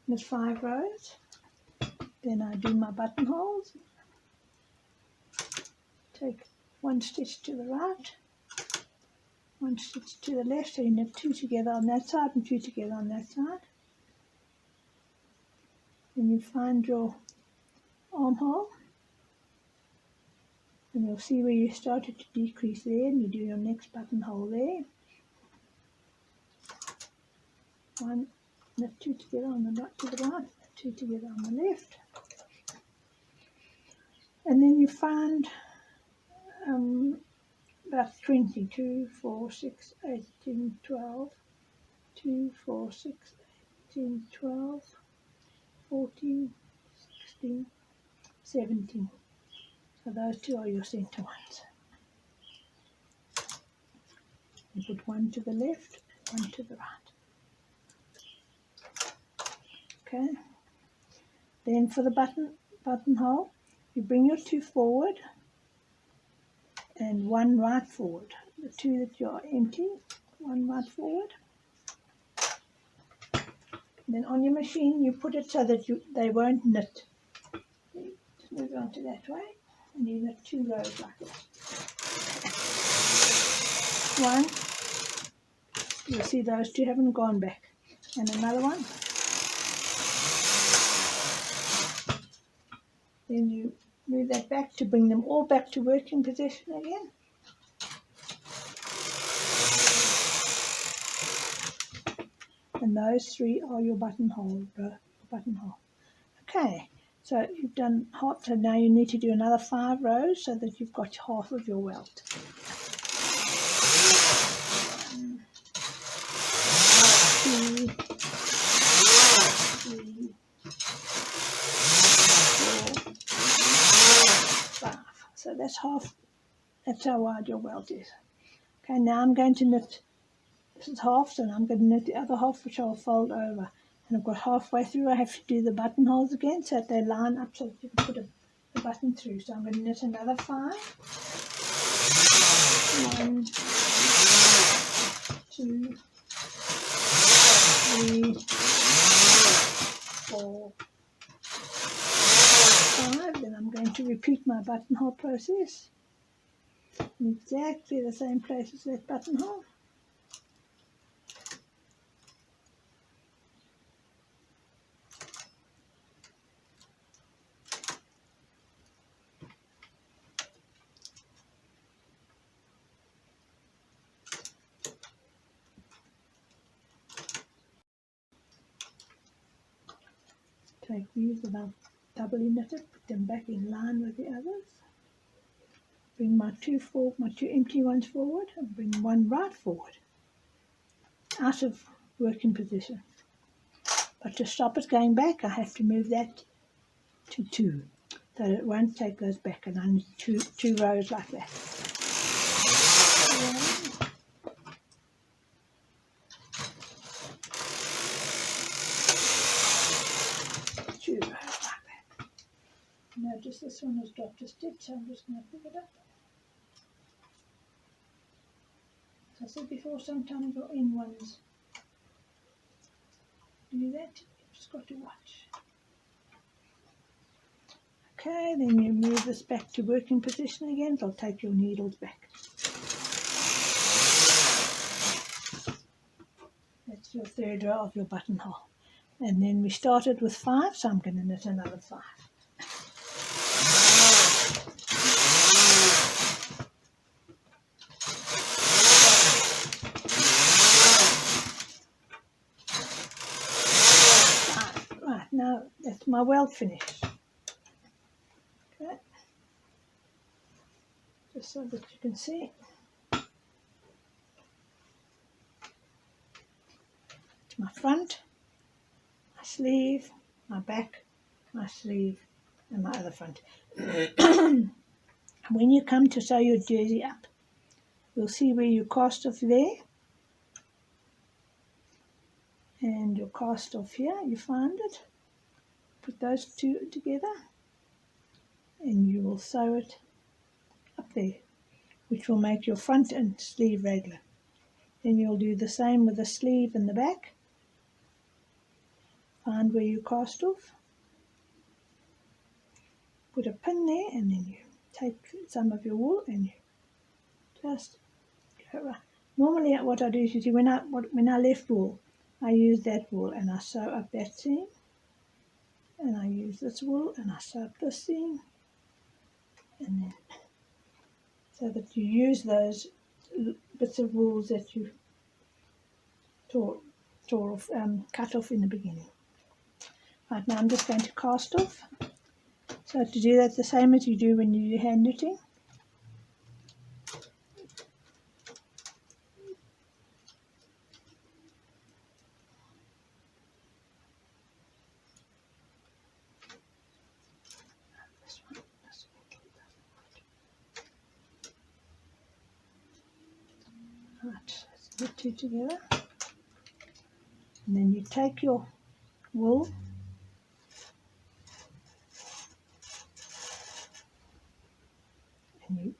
There's 5 rows. Then I do my buttonholes. Take 1 stitch to the right, 1 stitch to the left, so you knit 2 together on that side and 2 together on that side. Then you find your armhole, and you'll see where you started to decrease there, and you do your next buttonhole there. 1, knit 2 together on the right to the right, 2 together on the left, and then you find about 20, 2, 4, 6, 8, 10, 12, 2, 4, 6, 18, 12, 14, 16, 17. So those 2 are your centre ones. You put 1 to the left, 1 to the right. Okay. Then for the buttonhole, you bring your 2 forward and 1 right forward. The 2 that you're empty, 1 right forward. Then on your machine, you put it so that they won't knit. Just move on to that way, and you knit 2 rows like that. 1, you'll see those 2 haven't gone back, and another one. Then you move that back to bring them all back to working position again. And those 3 are your buttonhole. Okay, so you've done half, so now you need to do another 5 rows so that you've got half of your welt. 1, 2, 3, 4, 5. So that's half, that's how wide your welt is. Okay, now I'm going to knit, this is half, so I'm going to knit the other half, which I'll fold over. And I've got halfway through, I have to do the buttonholes again so that they line up so that you can put the button through. So I'm going to knit another 5. 1, 2, 3, 4, 5. Then I'm going to repeat my buttonhole process in exactly the same place as that buttonhole. Take these that I've doubly knitted, put them back in line with the others. Bring my 2 empty ones forward and bring 1 right forward, out of working position. But to stop it going back, I have to move that to 2, so that it won't take those back, and I need 2 rows like that. 2 rows like that. Notice this one has dropped a stitch, so I'm just going to pick it up. As I said before, sometimes your end ones do that. You've just got to watch. Okay, then you move this back to working position again. So I'll take your needles back. That's your 3rd row of your buttonhole. And then we started with 5, so I'm going to knit another 5. Right, now that's my welt finished. Okay, just so that you can see. It's my front, my sleeve, my back, my sleeve, and my other front. When you come to sew your jersey up, you'll see where you cast off there, and your cast off here, you find it. Put those 2 together, and you will sew it up there, which will make your front and sleeve raglan. Then you'll do the same with the sleeve and the back. Find where you cast off, put a pin there, and then you take some of your wool and you just go right. Normally what I do is, you see, when I left wool, I use that wool and I sew up that seam, and I use this wool and I sew up this seam, and then so that you use those bits of wool that you tore off, cut off in the beginning. Right, now I'm just going to cast off. So to do that, the same as you do when you do hand knitting. Right, let's put two together. And then you take your wool and you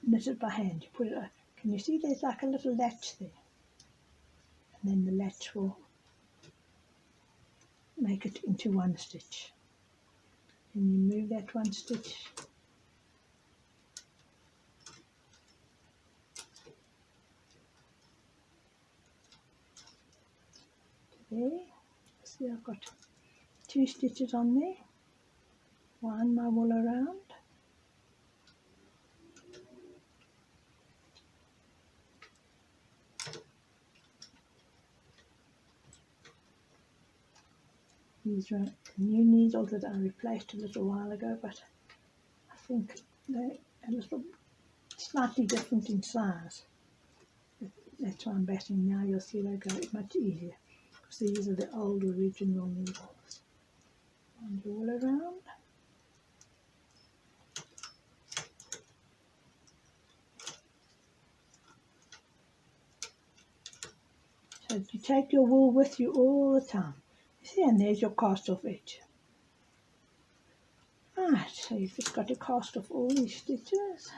knit it by hand. You put it. Can you see there's like a little latch there? And then the latch will make it into one stitch. And you move that one stitch there. See, I've got two stitches on there. Wind my wool around. These are new needles that I replaced a little while ago, but I think they're a little slightly different in size. That's why I'm batting now. You'll see they go much easier, because these are the old original needles. And all around. So you take your wool with you all the time. You see, and there's your cast off edge. Right, so you've just got to cast off all these stitches.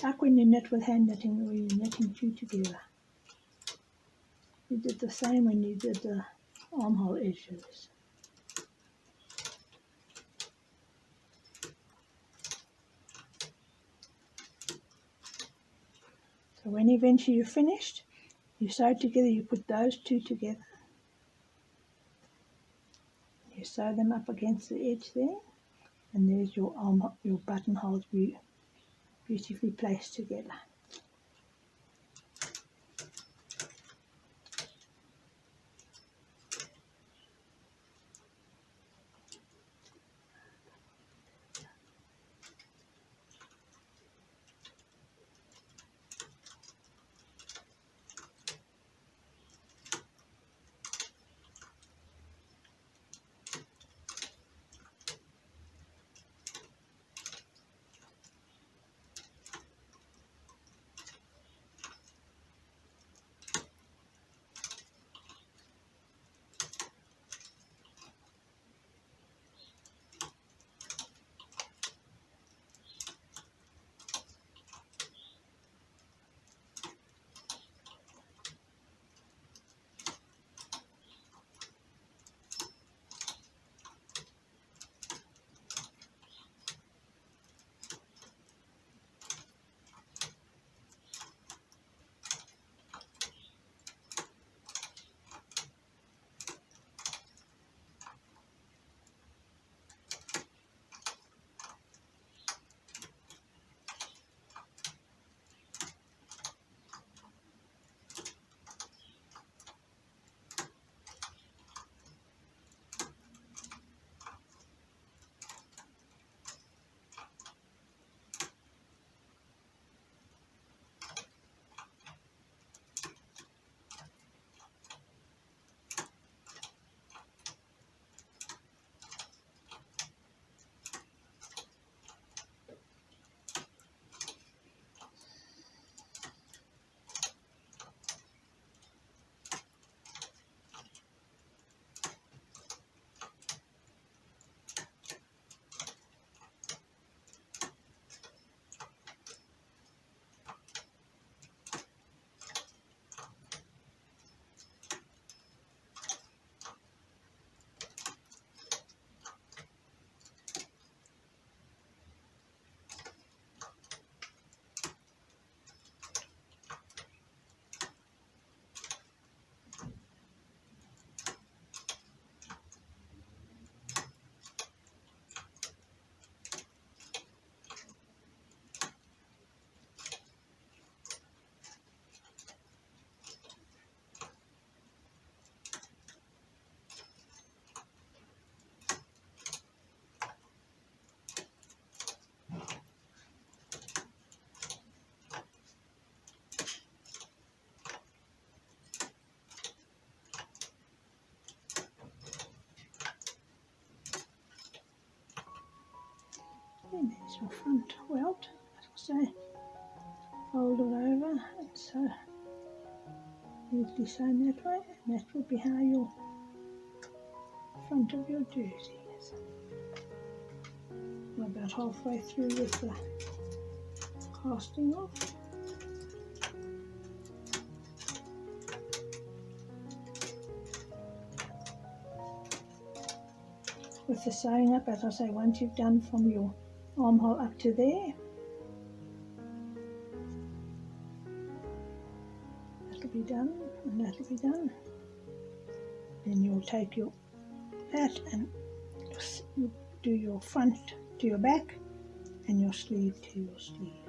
Like when you knit with hand knitting, or you're knitting two together. You did the same when you did the armhole edges. So when eventually you're finished, you sew together, you put those two together. You sew them up against the edge there, and there's your buttonholes beautifully placed together. your front welt, as I say, fold it over and so neatly sewn that way, and that will be how your front of your jersey is. We're about halfway through with the casting off. With the sewing up, as I say, once you've done from your armhole up to there, that'll be done and that'll be done. Then you'll take that and you do your front to your back and your sleeve to your sleeve.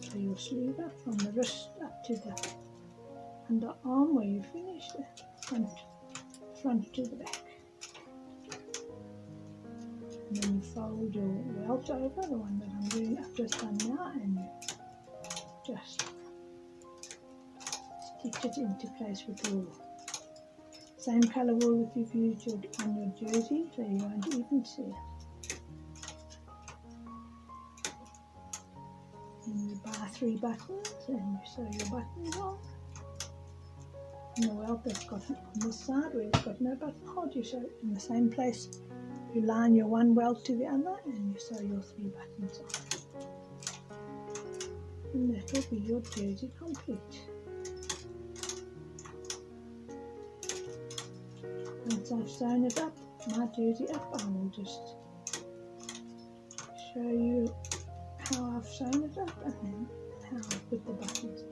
So your sleeve up from the wrist up to the underarm where you finish the front to the back. And then you fold your welt over, the one that I'm doing, I've just done now, and you just stitch it into place with your same colour wool that you've used on your jersey, so you won't even see it. And you bar 3 buttons and you sew your buttons on. And the welt that's got it on this side where it's got no button hold, you sew it in the same place. You line your one welt to the other and you sew your 3 buttons on. And that will be your jersey complete. Once I've sewn it up, my jersey up, I will just show you how I've sewn it up and then how I put the buttons on.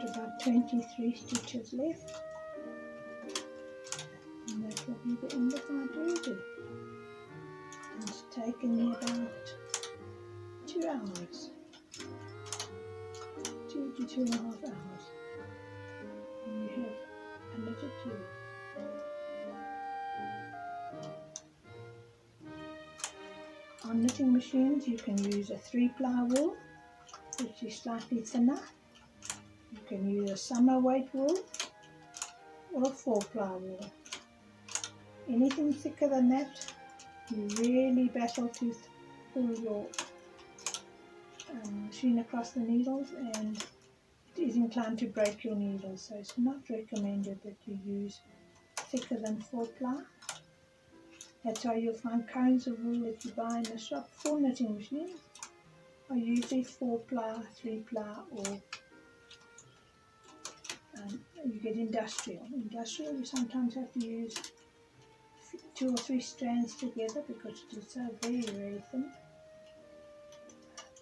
got about 23 stitches left, and that will be the end of my jersey. And it's taken me about 2 hours, 2 to 2.5 hours, and you have a knitted jersey. On knitting machines you can use a 3-ply wool, which is slightly thinner. You can use a summer weight wool or a 4-ply wool. Anything thicker than that, you really battle to pull your machine across the needles, and it is inclined to break your needles, so it's not recommended that you use thicker than 4-ply. That's why you'll find cones of wool that you buy in the shop for knitting machines are usually 4-ply, 3-ply, or you get industrial. Industrial you sometimes have to use 2 or 3 strands together because it is so very, very thin.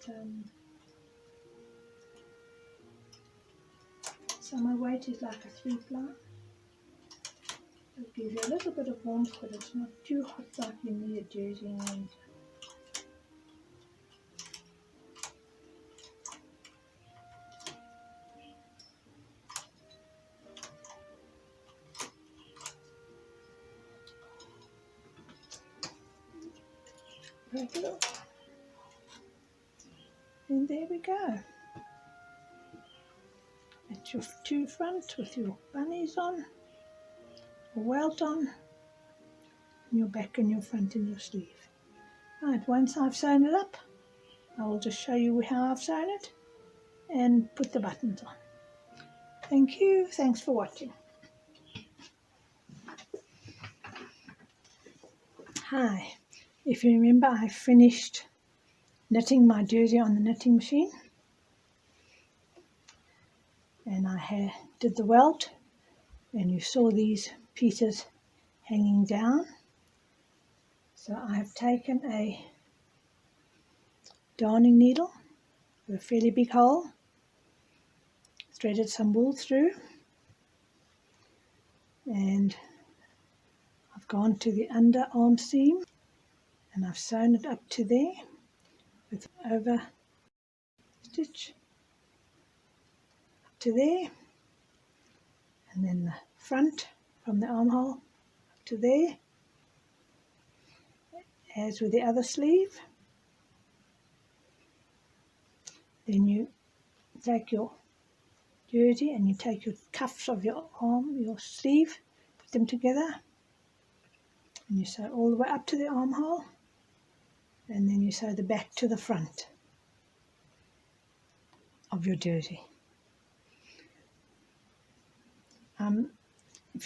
But, summer weight is like a 3-ply. It gives you a little bit of warmth, but it's not too hot like you need a jersey in winter. Break it off. And there we go. That's your 2 fronts with your bunnies on, your welt on, and your back and your front and your sleeve. Right, once I've sewn it up, I will just show you how I've sewn it and put the buttons on. Thank you, thanks for watching. Hi, if you remember, I finished knitting my jersey on the knitting machine, and I did the welt, and you saw these pieces hanging down. So I have taken a darning needle with a fairly big hole, threaded some wool through, and I've gone to the underarm seam and I've sewn it up to there with over stitch up to there, and then the front from the armhole up to there, as with the other sleeve. Then you take your jersey and you take your cuffs of your arm, your sleeve, put them together, and you sew all the way up to the armhole, and then you sew the back to the front of your jersey.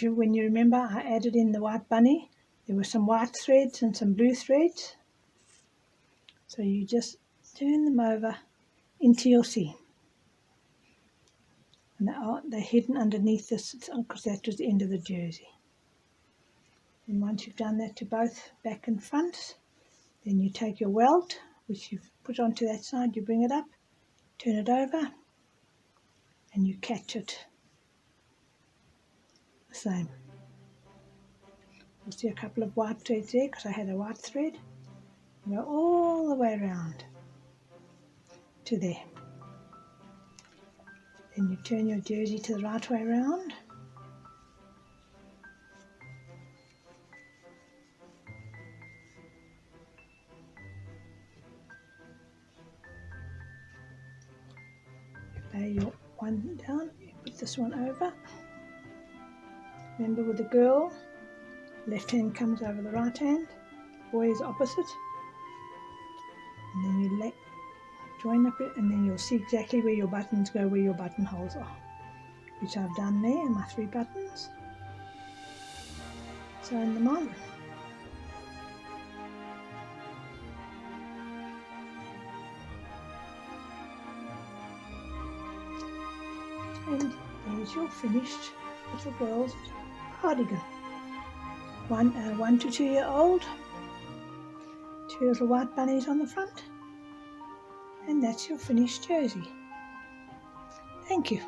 When you remember, I added in the white bunny. There were some white threads and some blue threads, so you just turn them over into your seam, and they're hidden underneath this because that was the end of the jersey. And once you've done that to both back and front, then you take your welt, which you've put onto that side, you bring it up, turn it over, and you catch it the same. You'll see a couple of white threads there because I had a white thread. You go all the way around to there. Then you turn your jersey to the right way around. You lay your one down, you put this one over. Remember, with the girl, left hand comes over the right hand, boy is opposite. And then you join up it, and then you'll see exactly where your buttons go, where your buttonholes are, which I've done there in my 3 buttons. Sewing them on. And there's your finished little girl's cardigan. 1 to 2 year old, 2 little white bunnies on the front, and that's your finished jersey. Thank you.